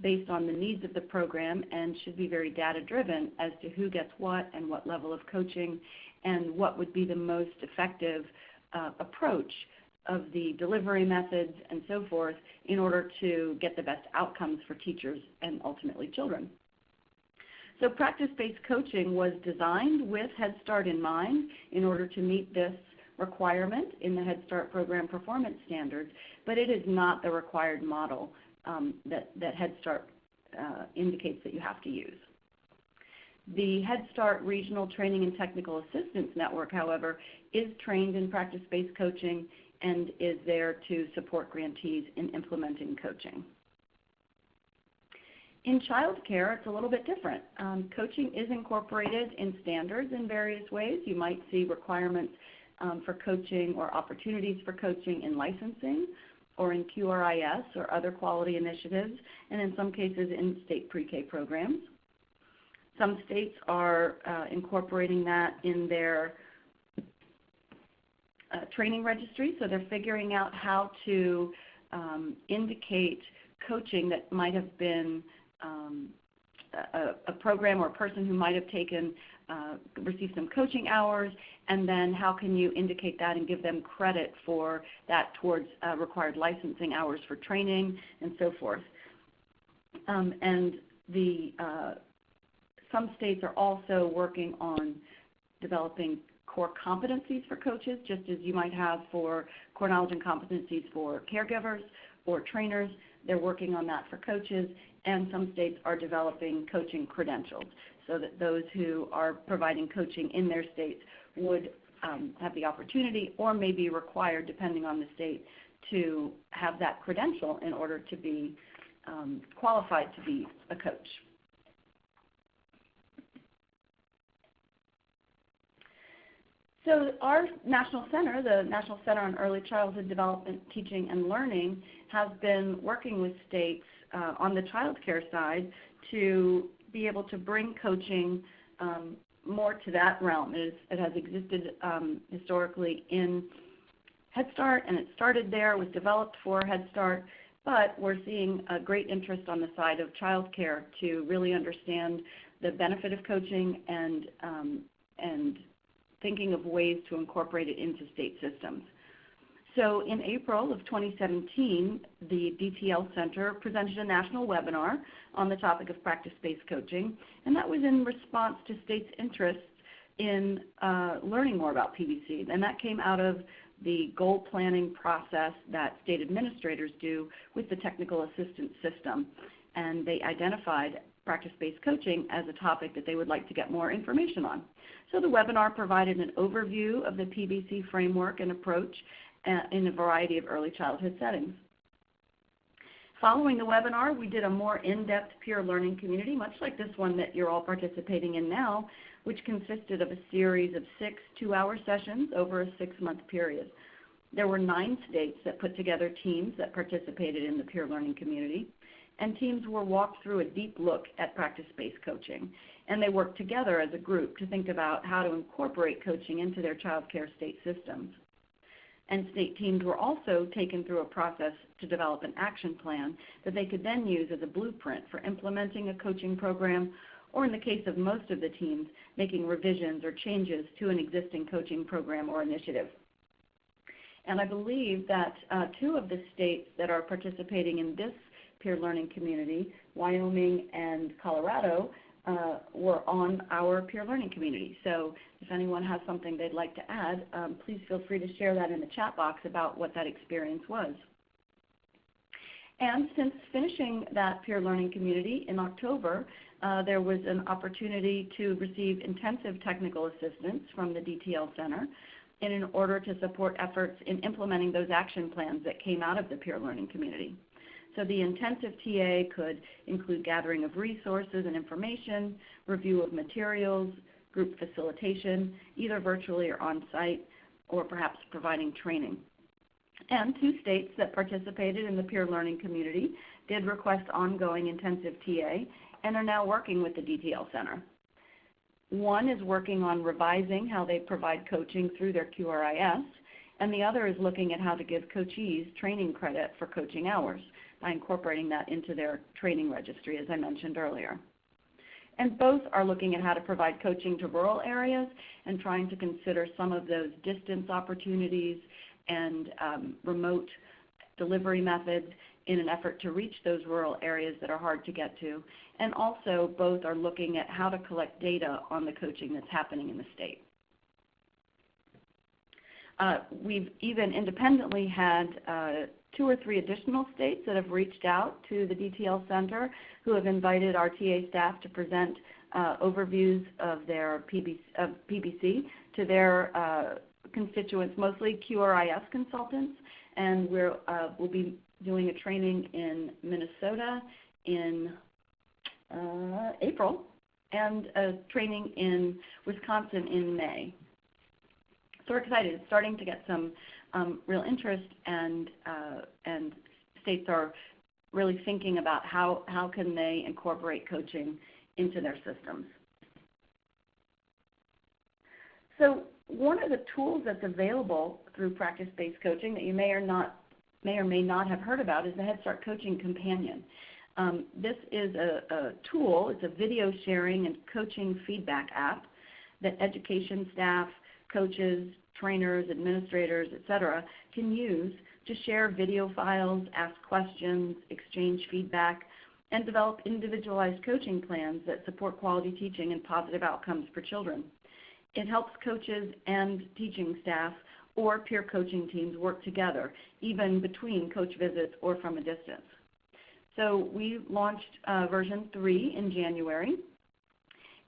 based on the needs of the program and should be very data-driven as to who gets what and what level of coaching and what would be the most effective approach of the delivery methods and so forth in order to get the best outcomes for teachers and ultimately children. So practice-based coaching was designed with Head Start in mind in order to meet this requirement in the Head Start program performance standards, but it is not the required model that Head Start indicates that you have to use. The Head Start Regional Training and Technical Assistance Network, however, is trained in practice-based coaching and is there to support grantees in implementing coaching. In child care, it's a little bit different. Coaching is incorporated in standards in various ways. You might see requirements for coaching or opportunities for coaching in licensing or in QRIS or other quality initiatives, and in some cases in state pre-K programs. Some states are incorporating that in their training registry, so they're figuring out how to indicate coaching that might have been a program or a person who might have taken, received some coaching hours, and then how can you indicate that and give them credit for that towards required licensing hours for training and so forth. And some states are also working on developing core competencies for coaches, just as you might have for core knowledge and competencies for caregivers or trainers. They're working on that for coaches, and some states are developing coaching credentials so that those who are providing coaching in their states would have the opportunity or may be required, depending on the state, to have that credential in order to be qualified to be a coach. So our National Center, the National Center on Early Childhood Development, Teaching, and Learning, has been working with states on the child care side to be able to bring coaching more to that realm. It has existed historically in Head Start, and it started there, was developed for Head Start, but we're seeing a great interest on the side of childcare to really understand the benefit of coaching and thinking of ways to incorporate it into state systems. So in April of 2017, the DTL Center presented a national webinar on the topic of practice-based coaching, and that was in response to states' interests in learning more about PBC. And that came out of the goal planning process that state administrators do with the technical assistance system. And they identified practice-based coaching as a topic that they would like to get more information on. So the webinar provided an overview of the PBC framework and approach in a variety of early childhood settings. Following the webinar, we did a more in-depth peer learning community, much like this one that you're all participating in now, which consisted of a series of 6 two-hour sessions over a 6-month period. There were 9 states that put together teams that participated in the peer learning community, and teams were walked through a deep look at practice-based coaching, and they worked together as a group to think about how to incorporate coaching into their child care state systems. And state teams were also taken through a process to develop an action plan that they could then use as a blueprint for implementing a coaching program, or in the case of most of the teams, making revisions or changes to an existing coaching program or initiative. And I believe that 2 of the states that are participating in this peer learning community, Wyoming and Colorado, were on our peer learning community. So if anyone has something they'd like to add, please feel free to share that in the chat box about what that experience was. And since finishing that peer learning community in October, there was an opportunity to receive intensive technical assistance from the DTL Center in order to support efforts in implementing those action plans that came out of the peer learning community. So the intensive TA could include gathering of resources and information, review of materials, group facilitation, either virtually or on-site, or perhaps providing training. And 2 states that participated in the peer learning community did request ongoing intensive TA and are now working with the DTL Center. One is working on revising how they provide coaching through their QRIS, and the other is looking at how to give coachees training credit for coaching hours by incorporating that into their training registry, as I mentioned earlier. And both are looking at how to provide coaching to rural areas and trying to consider some of those distance opportunities and remote delivery methods in an effort to reach those rural areas that are hard to get to. And also both are looking at how to collect data on the coaching that's happening in the state. We've even independently had 2 or 3 additional states that have reached out to the DTL Center who have invited our TA staff to present overviews of their PBC to their constituents, mostly QRIS consultants. And we'll be doing a training in Minnesota in April and a training in Wisconsin in May. So we're excited. It's starting to get some real interest, and states are really thinking about how can they incorporate coaching into their systems. So one of the tools that's available through practice-based coaching that you may or may not have heard about is the Head Start Coaching Companion. This is a tool. It's a video sharing and coaching feedback app that education staff, coaches, trainers, administrators, etc., can use to share video files, ask questions, exchange feedback, and develop individualized coaching plans that support quality teaching and positive outcomes for children. It helps coaches and teaching staff or peer coaching teams work together, even between coach visits or from a distance. So we launched version 3 in January.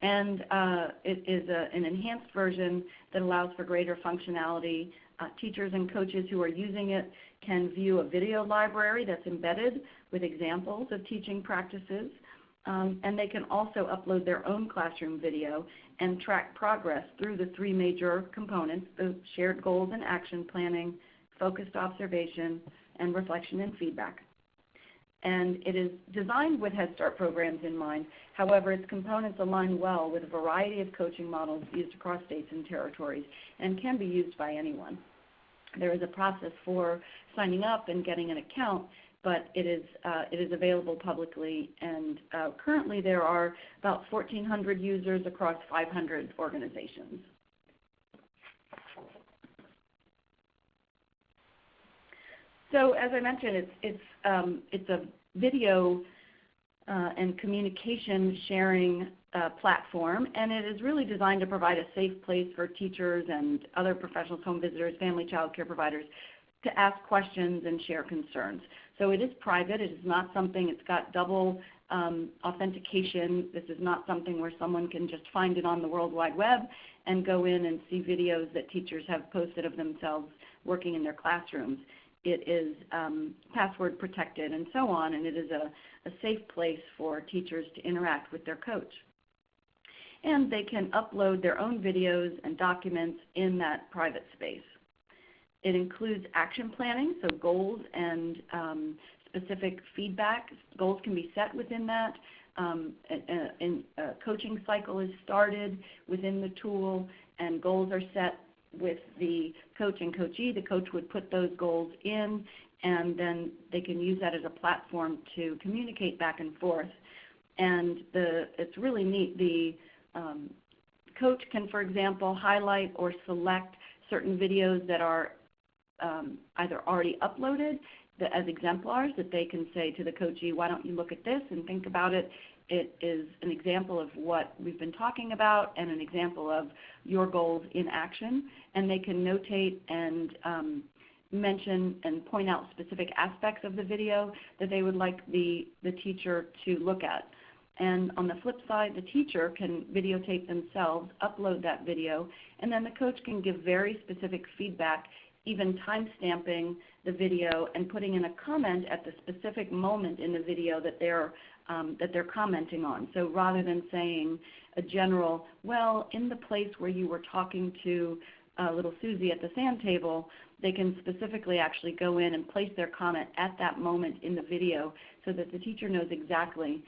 And it is an enhanced version that allows for greater functionality. Teachers and coaches who are using it can view a video library that's embedded with examples of teaching practices. And they can also upload their own classroom video and track progress through the 3 major components, the shared goals and action planning, focused observation, and reflection and feedback. And it is designed with Head Start programs in mind. However, its components align well with a variety of coaching models used across states and territories and can be used by anyone. There is a process for signing up and getting an account, but it is available publicly, and currently there are about 1,400 users across 500 organizations. So as I mentioned, it's a video and communication sharing platform, and it is really designed to provide a safe place for teachers and other professionals, home visitors, family child care providers to ask questions and share concerns. So it is private. It is not something, it's got double authentication. This is not something where someone can just find it on the World Wide Web and go in and see videos that teachers have posted of themselves working in their classrooms. It is password protected and so on, and it is a safe place for teachers to interact with their coach. And they can upload their own videos and documents in that private space. It includes action planning, so goals and specific feedback. Goals can be set within that. A coaching cycle is started within the tool, and goals are set with the coach and coachee. The coach would put those goals in, and then they can use that as a platform to communicate back and forth. And it's really neat. The coach can, for example, highlight or select certain videos that are either already uploaded as exemplars that they can say to the coachee, why don't you look at this and think about it. It is an example of what we've been talking about and an example of your goals in action. And they can notate and mention and point out specific aspects of the video that they would like the teacher to look at. And on the flip side, the teacher can videotape themselves, upload that video, and then the coach can give very specific feedback, even time-stamping the video and putting in a comment at the specific moment in the video that they're commenting on. So rather than saying a general, well, in the place where you were talking to little Susie at the sand table, they can specifically actually go in and place their comment at that moment in the video so that the teacher knows exactly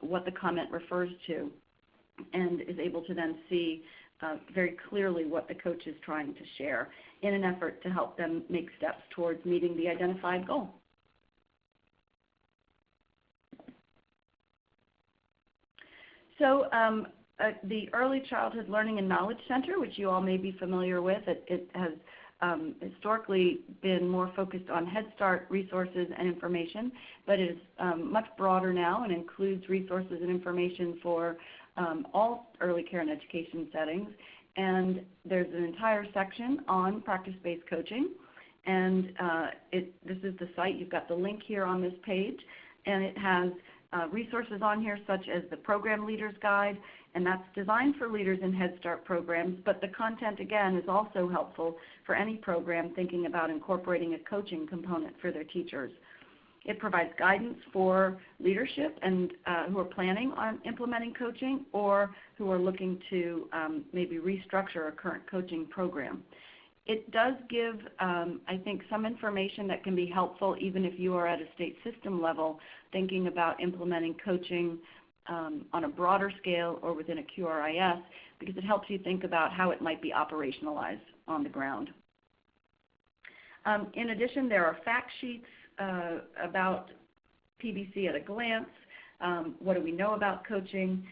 what the comment refers to and is able to then see very clearly what the coach is trying to share in an effort to help them make steps towards meeting the identified goal. So the Early Childhood Learning and Knowledge Center, which you all may be familiar with, it has historically been more focused on Head Start resources and information, but it is much broader now and includes resources and information for all early care and education settings. And there's an entire section on practice-based coaching. And this is the site. You've got the link here on this page. And it has resources on here such as the Program Leaders Guide, and that's designed for leaders in Head Start programs, but the content, again, is also helpful for any program thinking about incorporating a coaching component for their teachers. It provides guidance for leadership and who are planning on implementing coaching or who are looking to maybe restructure a current coaching program. It does give, I think, some information that can be helpful even if you are at a state system level thinking about implementing coaching on a broader scale or within a QRIS, because it helps you think about how it might be operationalized on the ground. In addition, there are fact sheets about PBC at a glance. What do we know about coaching?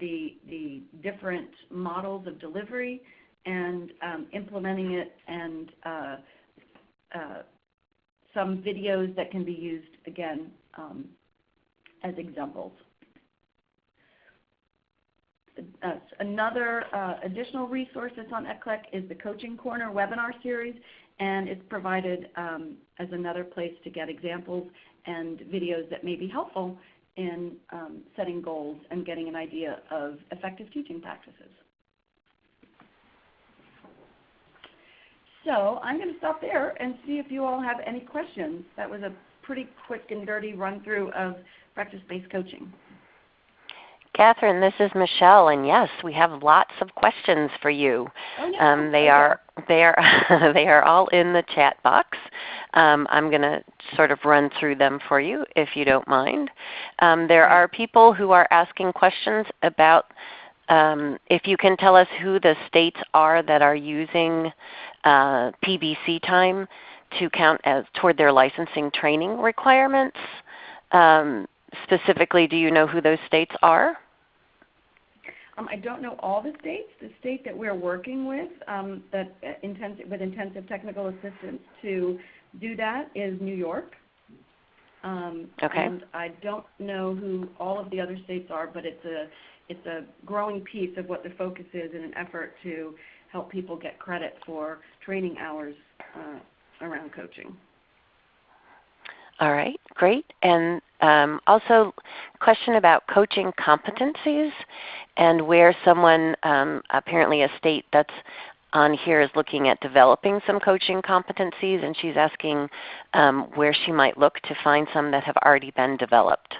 The different models of delivery and implementing it, and some videos that can be used, again, as examples. Another additional resource that's on ECLEC is the Coaching Corner webinar series, and it's provided as another place to get examples and videos that may be helpful in setting goals and getting an idea of effective teaching practices. So I'm going to stop there and see if you all have any questions. That was a pretty quick and dirty run-through of practice-based coaching. Catherine, this is Michelle, and yes, we have lots of questions for you. Oh, yeah. They are all in the chat box. I'm going to sort of run through them for you, if you don't mind. There are people who are asking questions about if you can tell us who the states are that are using PBC time to count as toward their licensing training requirements. Specifically, do you know who those states are? I don't know all the states. The state that we're working with with intensive technical assistance to do that is New York. Okay. And I don't know who all of the other states are, but it's a growing piece of what the focus is in an effort to help people get credit for training hours around coaching. All right, great. And also question about coaching competencies and where someone, apparently a state that's on here is looking at developing some coaching competencies, and she's asking where she might look to find some that have already been developed.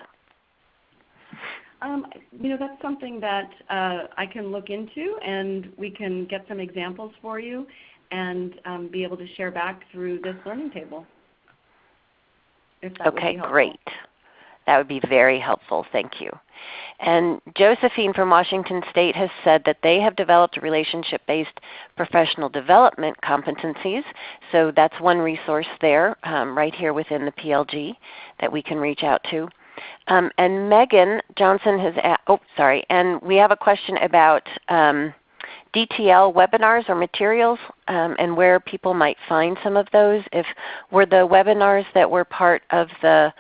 That's something that I can look into, and we can get some examples for you and be able to share back through this learning table. Okay, great. That would be very helpful. Thank you. And Josephine from Washington State has said that they have developed relationship-based professional development competencies. So that's one resource there right here within the PLG that we can reach out to. And Megan Johnson has asked, and we have a question about DTL webinars or materials and where people might find some of those. Were the webinars that were part of the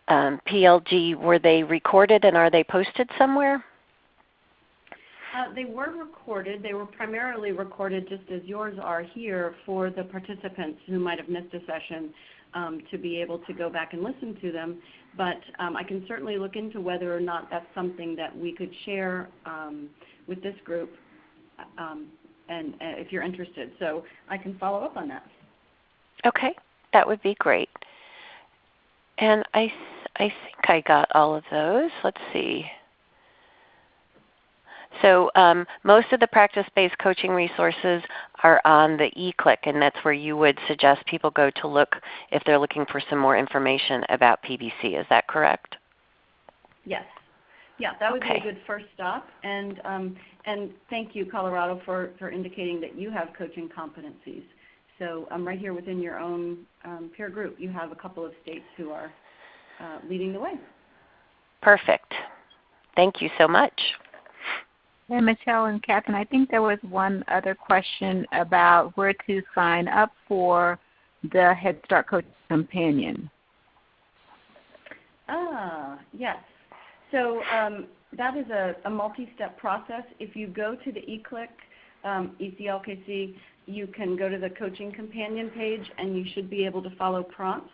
PLG, were they recorded and are they posted somewhere? They were recorded. They were primarily recorded just as yours are here for the participants who might have missed a session to be able to go back and listen to them. But I can certainly look into whether or not that's something that we could share with this group and if you're interested. So I can follow up on that. Okay, that would be great. And I think I got all of those. Let's see. So most of the practice-based coaching resources are on the eClick, and that's where you would suggest people go to look if they're looking for some more information about PBC. Is that correct? Yes. Yeah, that would be a good first stop. And thank you, Colorado, for indicating that you have coaching competencies. So right here within your own peer group, you have a couple of states who are leading the way. Perfect. Thank you so much. And Michelle and Katherine, I think there was one other question about where to sign up for the Head Start Coach Companion. Yes. So that is a multi-step process. If you go to the eClick, ECLKC, you can go to the Coaching Companion page and you should be able to follow prompts.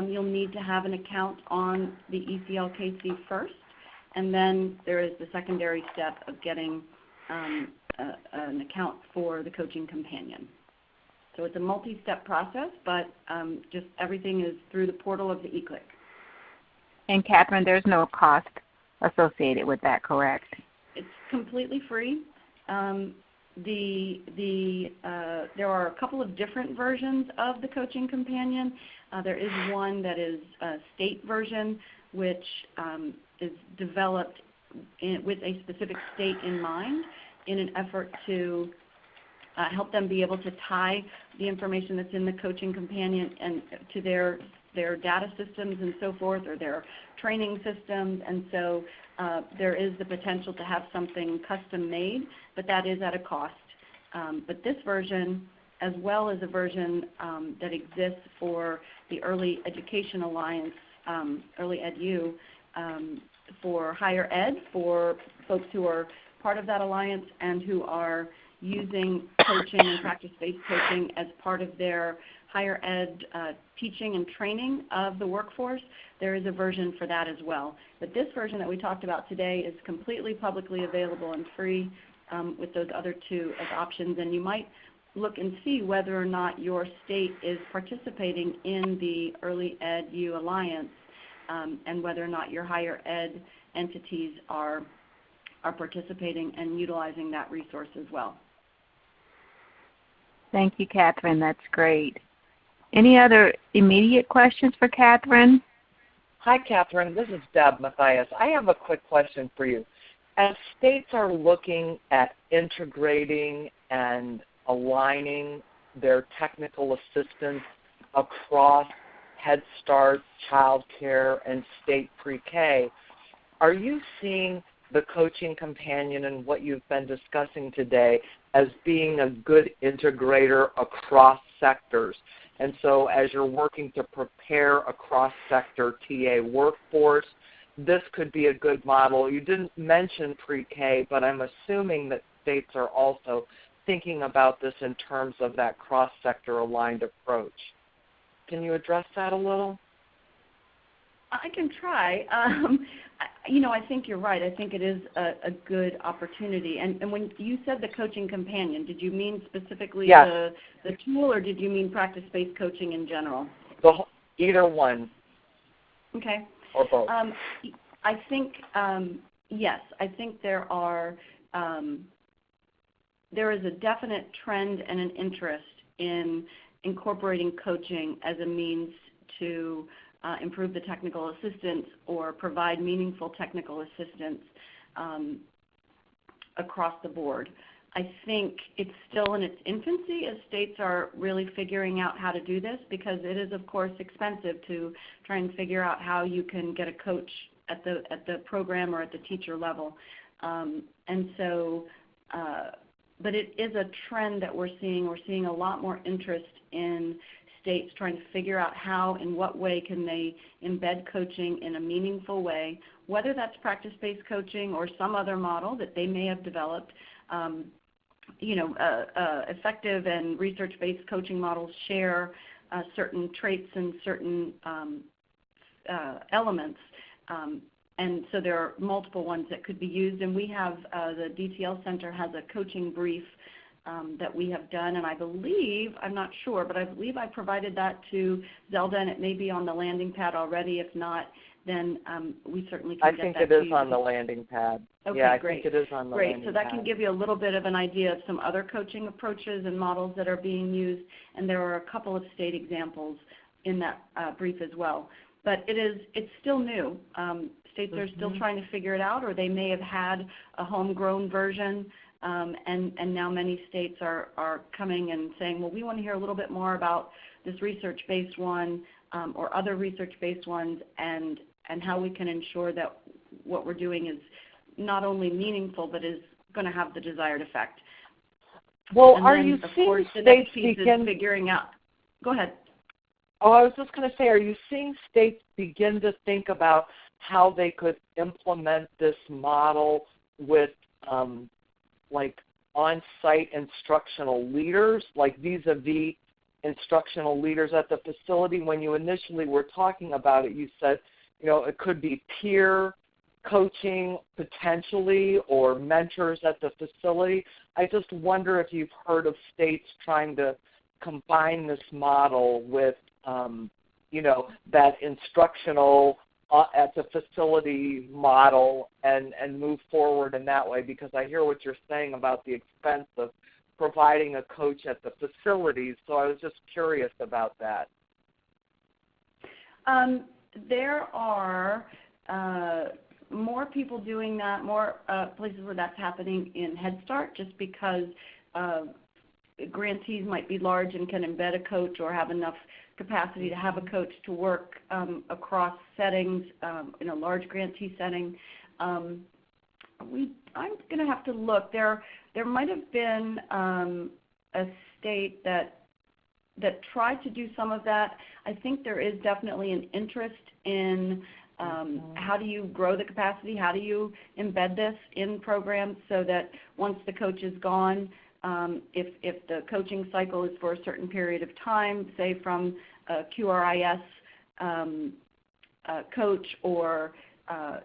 You'll need to have an account on the ECLKC first, and then there is the secondary step of getting an account for the Coaching Companion. So it's a multi-step process, but just everything is through the portal of the eClick. And Katherine, there's no cost associated with that, correct? It's completely free. There are a couple of different versions of the Coaching Companion. There is one that is a state version, which is developed with a specific state in mind in an effort to help them be able to tie the information that's in the Coaching Companion and to their data systems and so forth, or their training systems. And so there is the potential to have something custom made, but that is at a cost. But this version, as well as a version that exists for the Early Education Alliance, Early EdU, for higher ed, for folks who are part of that alliance and who are using coaching and practice-based coaching as part of their higher ed teaching and training of the workforce, there is a version for that as well. But this version that we talked about today is completely publicly available and free with those other two as options. And you might look and see whether or not your state is participating in the Early EdU Alliance and whether or not your higher ed entities are participating and utilizing that resource as well. Thank you, Katherine. That's great. Any other immediate questions for Katherine? Hi, Katherine. This is Deb Mathias. I have a quick question for you. As states are looking at integrating and aligning their technical assistance across Head Start, child care, and state pre-K. Are you seeing the coaching companion and what you've been discussing today as being a good integrator across sectors? And so as you're working to prepare a cross-sector TA workforce, this could be a good model. You didn't mention pre-K, but I'm assuming that states are also thinking about this in terms of that cross-sector aligned approach. Can you address that a little? I can try. I think you're right. I think it is a good opportunity. And when you said the coaching companion, did you mean specifically the tool, or did you mean practice-based coaching in general? Either one. Okay. Or both. I think, yes, I think there is a definite trend and an interest in incorporating coaching as a means to improve the technical assistance or provide meaningful technical assistance across the board. I think it's still in its infancy as states are really figuring out how to do this, because it is, of course, expensive to try and figure out how you can get a coach at the program or at the teacher level. But it is a trend that we're seeing. We're seeing a lot more interest in states trying to figure out how, in what way can they embed coaching in a meaningful way, whether that's practice-based coaching or some other model that they may have developed. Effective and research-based coaching models share certain traits and certain elements. And so there are multiple ones that could be used. And we have, the DTL Center has a coaching brief that we have done. And I believe, I'm not sure, but I believe I provided that to Zelda, and it may be on the landing pad already. If not, then we certainly can get that to you. I think it is on the landing pad. Okay, yeah, great. I think it is on the landing pad. Great, so that can give you a little bit of an idea of some other coaching approaches and models that are being used. And there are a couple of state examples in that brief as well. But it's still new. States are still trying to figure it out, or they may have had a homegrown version, and now many states are coming and saying, well, we want to hear a little bit more about this research-based one or other research-based ones, and how we can ensure that what we're doing is not only meaningful, but is going to have the desired effect. Well, and are then, you of seeing course, the states next piece begin... is figuring out. Go ahead. Oh, I was just going to say, are you seeing states begin to think about how they could implement this model with like on-site instructional leaders, like vis-a-vis instructional leaders at the facility? When you initially were talking about it, you said, it could be peer coaching potentially, or mentors at the facility. I just wonder if you've heard of states trying to combine this model with, that instructional at the facility model and move forward in that way, because I hear what you're saying about the expense of providing a coach at the facilities, so I was just curious about that. There are more people doing that, more places where that's happening in Head Start, just because grantees might be large and can embed a coach or have enough capacity to have a coach to work across settings in a large grantee setting. I'm going to have to look. There might have been a state that tried to do some of that. I think there is definitely an interest in how do you grow the capacity, how do you embed this in programs so that once the coach is gone, if the coaching cycle is for a certain period of time, say from a QRIS coach, or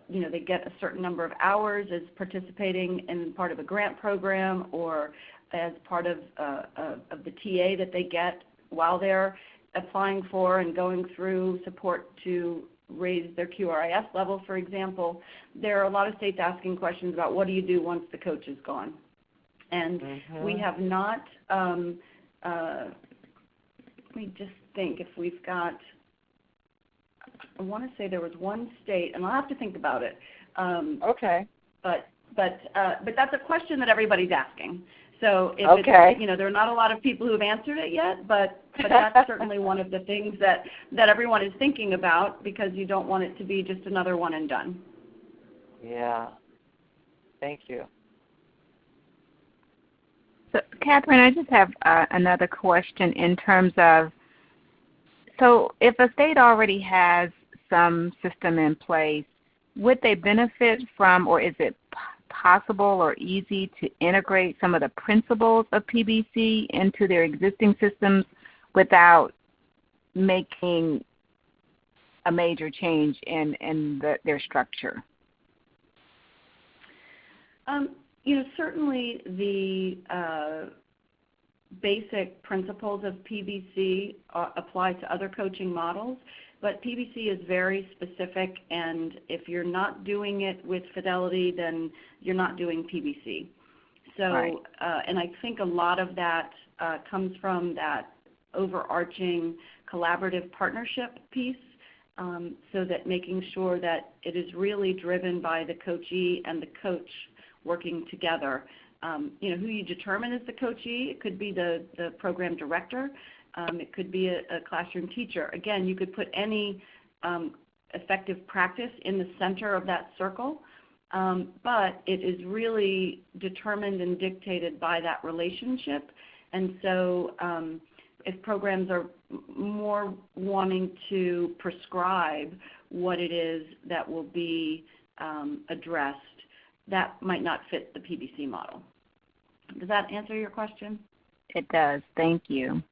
they get a certain number of hours as participating in part of a grant program or as part of the TA that they get while they're applying for and going through support to raise their QRIS level, for example. There are a lot of states asking questions about what do you do once the coach is gone. And we have not, let me just think if we've got, I want to say there was one state, and I'll have to think about it. Okay. But that's a question that everybody's asking. So if okay. it's, there are not a lot of people who have answered it yet, but that's certainly one of the things that everyone is thinking about, because you don't want it to be just another one and done. Yeah. Thank you. So, Katherine, I just have another question in terms of, so if a state already has some system in place, would they benefit from, or is it possible or easy to integrate some of the principles of PBC into their existing systems without making a major change in their structure? Certainly the basic principles of PBC apply to other coaching models, but PBC is very specific, and if you're not doing it with fidelity, then you're not doing PBC. So, right. And I think a lot of that comes from that overarching collaborative partnership piece, so that making sure that it is really driven by the coachee and the coach working together. Who you determine as the coachee, it could be the program director, it could be a classroom teacher. Again, you could put any effective practice in the center of that circle, but it is really determined and dictated by that relationship. And so if programs are more wanting to prescribe what it is that will be addressed, that might not fit the PBC model. Does that answer your question? It does. Thank you.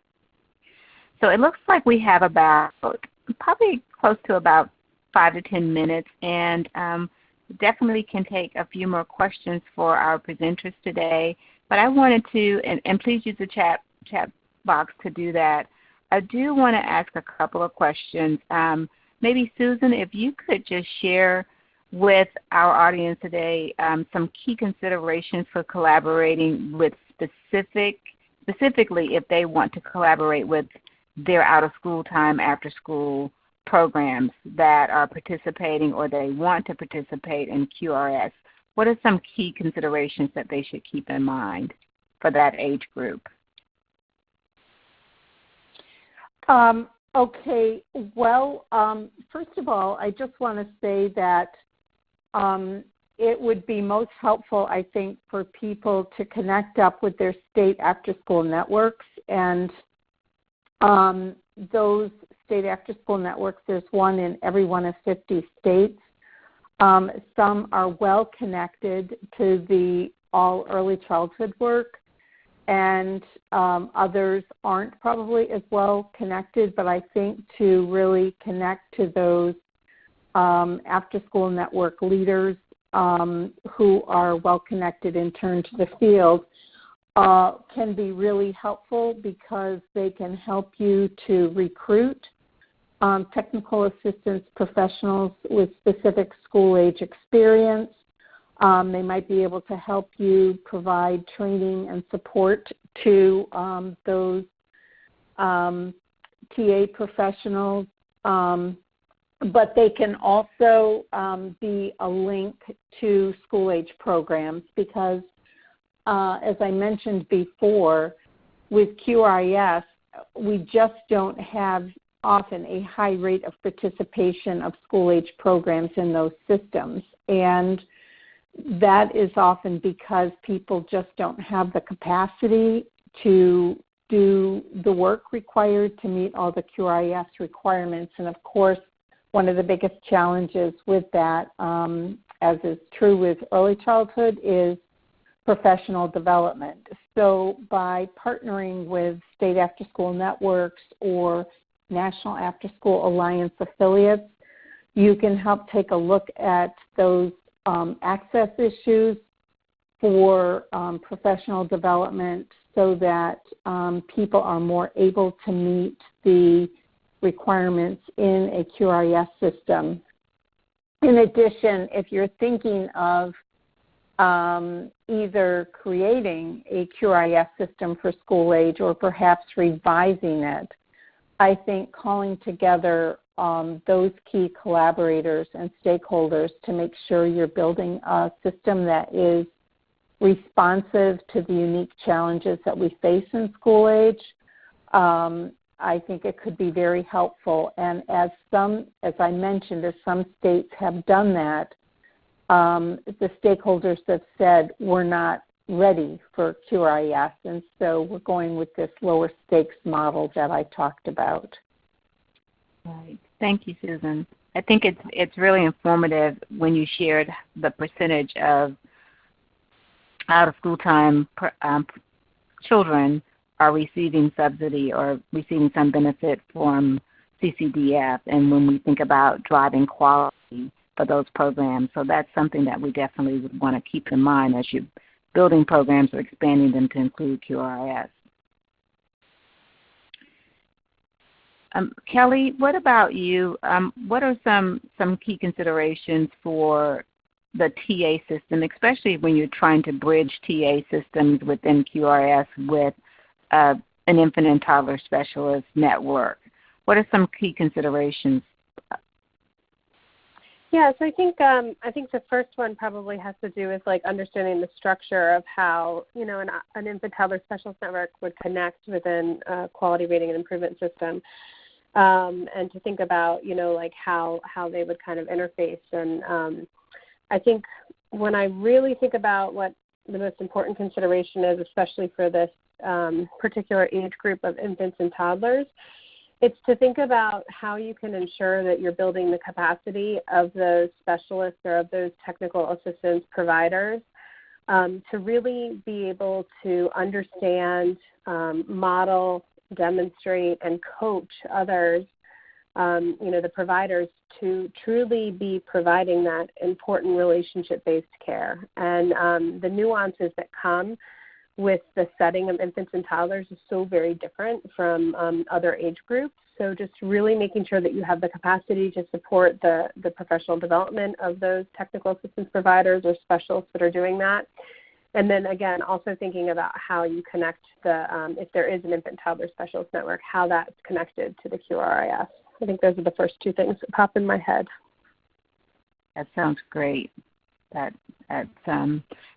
So it looks like we have about probably close to about 5 to 10 minutes, and definitely can take a few more questions for our presenters today. But I wanted to, and please use the chat box to do that. I do want to ask a couple of questions. Maybe Susan, if you could just share with our audience today some key considerations for collaborating with specifically if they want to collaborate with their out-of-school time, after-school programs that are participating or they want to participate in QRS. What are some key considerations that they should keep in mind for that age group? Okay. Well, first of all, I just want to say that it would be most helpful, I think, for people to connect up with their state after-school networks. And those state after-school networks, there's one in every one of 50 states. Some are well connected to the all early childhood work, and others aren't probably as well connected. But I think to really connect to those after-school network leaders who are well connected in turn to the field can be really helpful, because they can help you to recruit technical assistance professionals with specific school-age experience. They might be able to help you provide training and support to those TA professionals. But they can also be a link to school-age programs, because, as I mentioned before, with QRIS, we just don't have often a high rate of participation of school-age programs in those systems. And that is often because people just don't have the capacity to do the work required to meet all the QRIS requirements. And of course, one of the biggest challenges with that, as is true with early childhood, is professional development. So by partnering with state after-school networks or National After-School Alliance affiliates, you can help take a look at those access issues for professional development, so that people are more able to meet the requirements in a QRIS system. In addition, if you're thinking of either creating a QRIS system for school age or perhaps revising it, I think calling together those key collaborators and stakeholders to make sure you're building a system that is responsive to the unique challenges that we face in school age, I think it could be very helpful. And as I mentioned, as some states have done that, the stakeholders have said we're not ready for QRIS, and so we're going with this lower stakes model that I talked about. Right. Thank you, Susan. I think it's really informative when you shared the percentage of out-of-school time children are receiving subsidy or receiving some benefit from CCDF, and when we think about driving quality for those programs. So that's something that we definitely would want to keep in mind as you're building programs or expanding them to include QRIS. Kelley, what about you? What are some key considerations for the TA system, especially when you're trying to bridge TA systems within QRIS with an infant and toddler specialist network? What are some key considerations? Yeah, so I think the first one probably has to do with understanding the structure of how an infant toddler specialist network would connect within a quality rating and improvement system, and to think about how they would kind of interface. And I think when I really think about what the most important consideration is, especially for this particular age group of infants and toddlers, it's to think about how you can ensure that you're building the capacity of those specialists or of those technical assistance providers to really be able to understand, model, demonstrate, and coach others, the providers, to truly be providing that important relationship-based care. And the nuances that come with the setting of infants and toddlers is so very different from other age groups. So just really making sure that you have the capacity to support the professional development of those technical assistance providers or specialists that are doing that. And then again, also thinking about how you connect if there is an infant toddler specialist network, how that's connected to the QRIS. I think those are the first two things that pop in my head. That sounds great. That's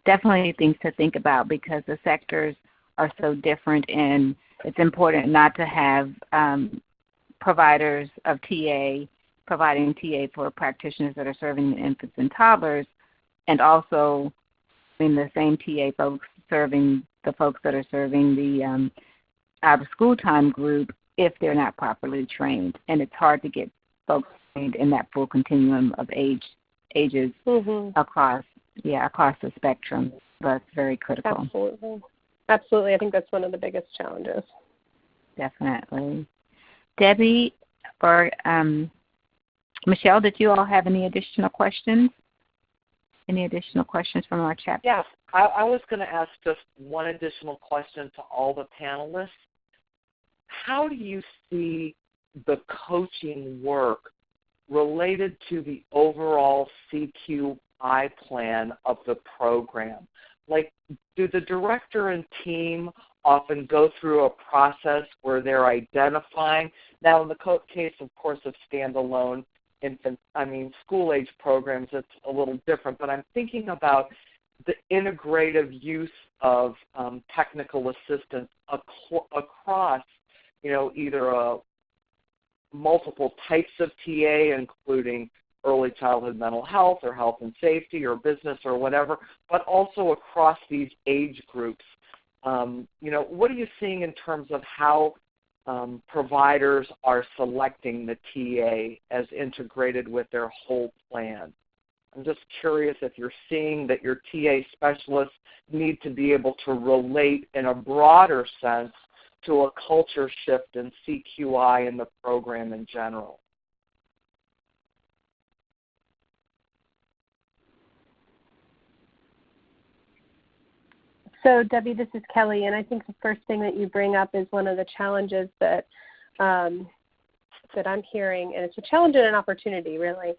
definitely things to think about because the sectors are so different, and it's important not to have providers of TA providing TA for practitioners that are serving infants and toddlers, and also in the same TA folks serving the folks that are serving the out-of-school time group if they're not properly trained. And it's hard to get folks trained in that full continuum of ages across the spectrum. That's very critical. Absolutely. I think that's one of the biggest challenges. Definitely. Debbie or Michelle, did you all have any additional questions? Any additional questions from our chat? Yes. I was going to ask just one additional question to all the panelists. How do you see the coaching work related to the overall CQI plan of the program? Like, do the director and team often go through a process where they're identifying? Now, in the case, of course, of standalone school-age programs, it's a little different, but I'm thinking about the integrative use of technical assistance across, either multiple types of TA, including early childhood mental health or health and safety or business or whatever, but also across these age groups. What are you seeing in terms of how providers are selecting the TA as integrated with their whole plan? I'm just curious if you're seeing that your TA specialists need to be able to relate in a broader sense to a culture shift in CQI and the program in general. So, Debbie, this is Kelley, and I think the first thing that you bring up is one of the challenges that I'm hearing, and it's a challenge and an opportunity, really,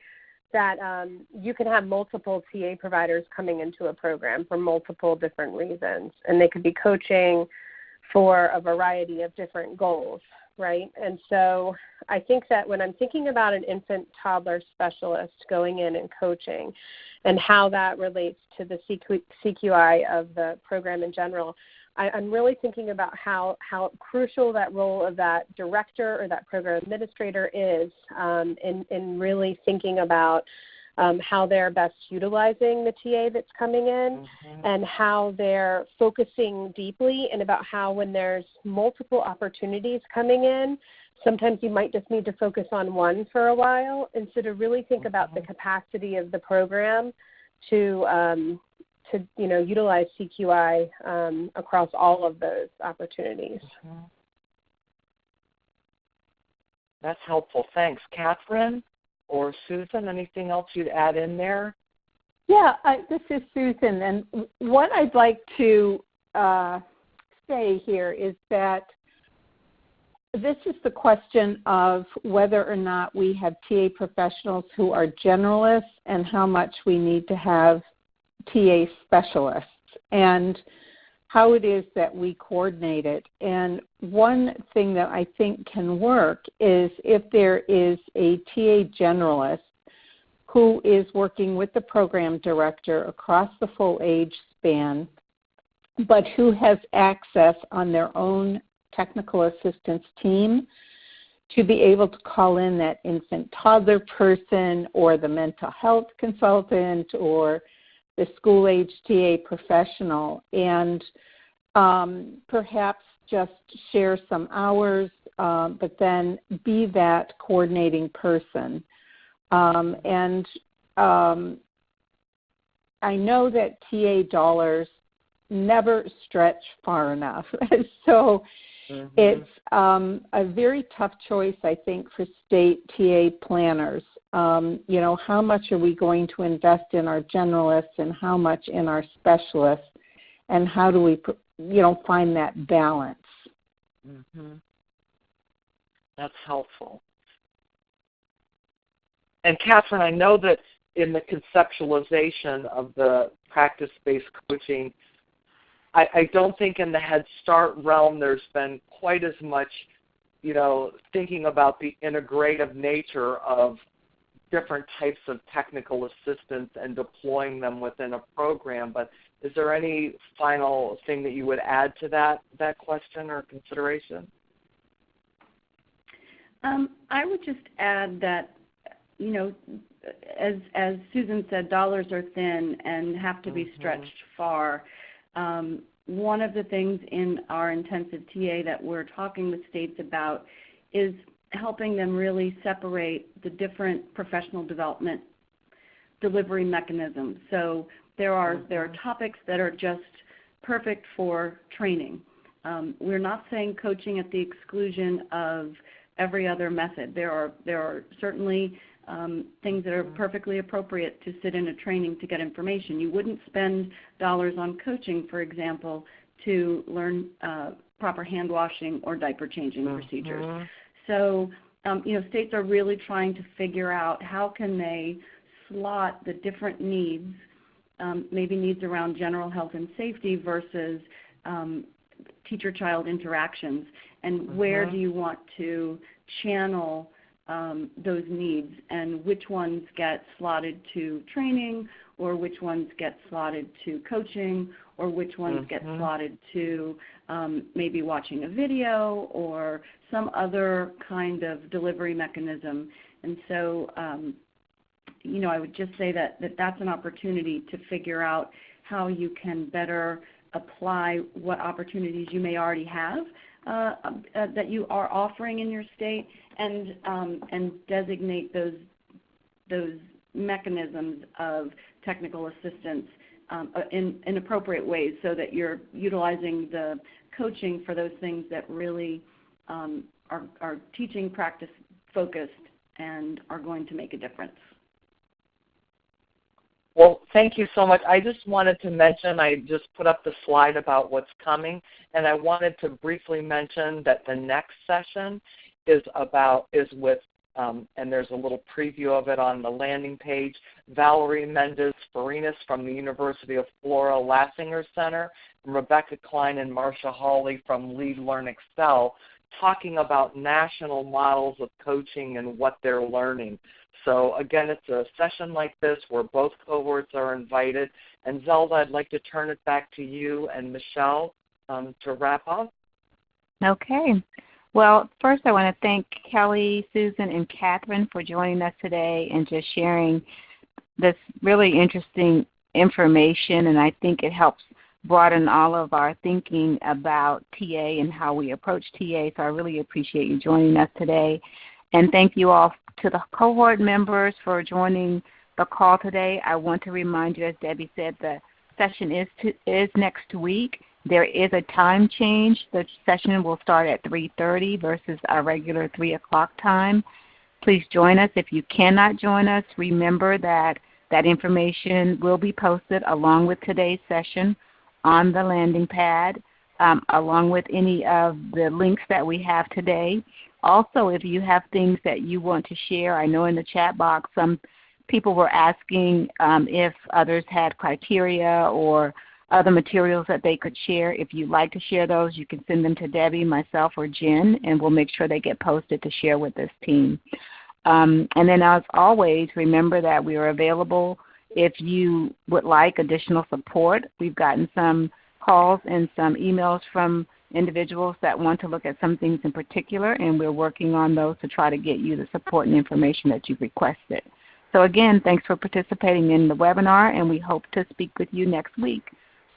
that you can have multiple TA providers coming into a program for multiple different reasons, and they could be coaching for a variety of different goals. right? And so I think that when I'm thinking about an infant toddler specialist going in and coaching and how that relates to the CQI of the program in general, I'm really thinking about how crucial that role of that director or that program administrator is in really thinking about how they're best utilizing the TA that's coming in, and how they're focusing deeply, and about how when there's multiple opportunities coming in, sometimes you might just need to focus on one for a while, and so to really think about the capacity of the program to utilize CQI across all of those opportunities. That's helpful. Thanks. Katherine or Susan, anything else you'd add in there? Yeah, this is Susan, and what I'd like to say here is that this is the question of whether or not we have TA professionals who are generalists and how much we need to have TA specialists, and how it is that we coordinate it. And one thing that I think can work is if there is a TA generalist who is working with the program director across the full age span, but who has access on their own technical assistance team to be able to call in that infant toddler person or the mental health consultant or the school-age TA professional, and perhaps just share some hours, but then be that coordinating person. I know that TA dollars never stretch far enough. So it's a very tough choice, I think, for state TA planners. How much are we going to invest in our generalists and how much in our specialists, and how do we, find that balance? That's helpful. And Katherine, I know that in the conceptualization of the practice-based coaching, I don't think in the Head Start realm there's been quite as much, thinking about the integrative nature of different types of technical assistance and deploying them within a program. But is there any final thing that you would add to that question or consideration? I would just add that, as Susan said, dollars are thin and have to be stretched far. One of the things in our intensive TA that we're talking with states about is helping them really separate the different professional development delivery mechanisms. So there are topics that are just perfect for training. We're not saying coaching at the exclusion of every other method. There are certainly things that are perfectly appropriate to sit in a training to get information. You wouldn't spend dollars on coaching, for example, to learn proper hand washing or diaper changing procedures. So, states are really trying to figure out how can they slot the different needs, maybe needs around general health and safety versus teacher-child interactions, and where do you want to channel those needs, and which ones get slotted to training, or which ones get slotted to coaching, or which ones get slotted to maybe watching a video or some other kind of delivery mechanism. And so, I would just say that that's an opportunity to figure out how you can better apply what opportunities you may already have that you are offering in your state, and designate those mechanisms of technical assistance in appropriate ways, so that you're utilizing the coaching for those things that really are teaching practice focused and are going to make a difference. Well, thank you so much. I just wanted to mention, I just put up the slide about what's coming, and I wanted to briefly mention that the next session is with, and there's a little preview of it on the landing page, Valerie Mendez-Farinas from the University of Florida Lassinger Center, and Rebecca Klein and Marcia Hawley from Lead Learn Excel, talking about national models of coaching and what they're learning. So again, it's a session like this where both cohorts are invited. And Zelda, I'd like to turn it back to you and Michelle to wrap up. Okay. Well, first I want to thank Kelley, Susan, and Katherine for joining us today and just sharing this really interesting information, and I think it helps broaden all of our thinking about TA and how we approach TA, so I really appreciate you joining us today. And thank you all to the cohort members for joining the call today. I want to remind you, as Debbie said, the session is next week. There is a time change. The session will start at 3:30 versus our regular 3 o'clock time. Please join us. If you cannot join us, remember that that information will be posted along with today's session on the landing pad, along with any of the links that we have today. Also, if you have things that you want to share, I know in the chat box some people were asking if others had criteria or other materials that they could share. If you'd like to share those, you can send them to Debbie, myself, or Jen, and we'll make sure they get posted to share with this team. And then as always, remember that we are available if you would like additional support. We've gotten some calls and some emails from individuals that want to look at some things in particular, and we're working on those to try to get you the support and information that you've requested. So again, thanks for participating in the webinar, and we hope to speak with you next week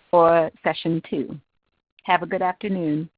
for session 2. Have a good afternoon.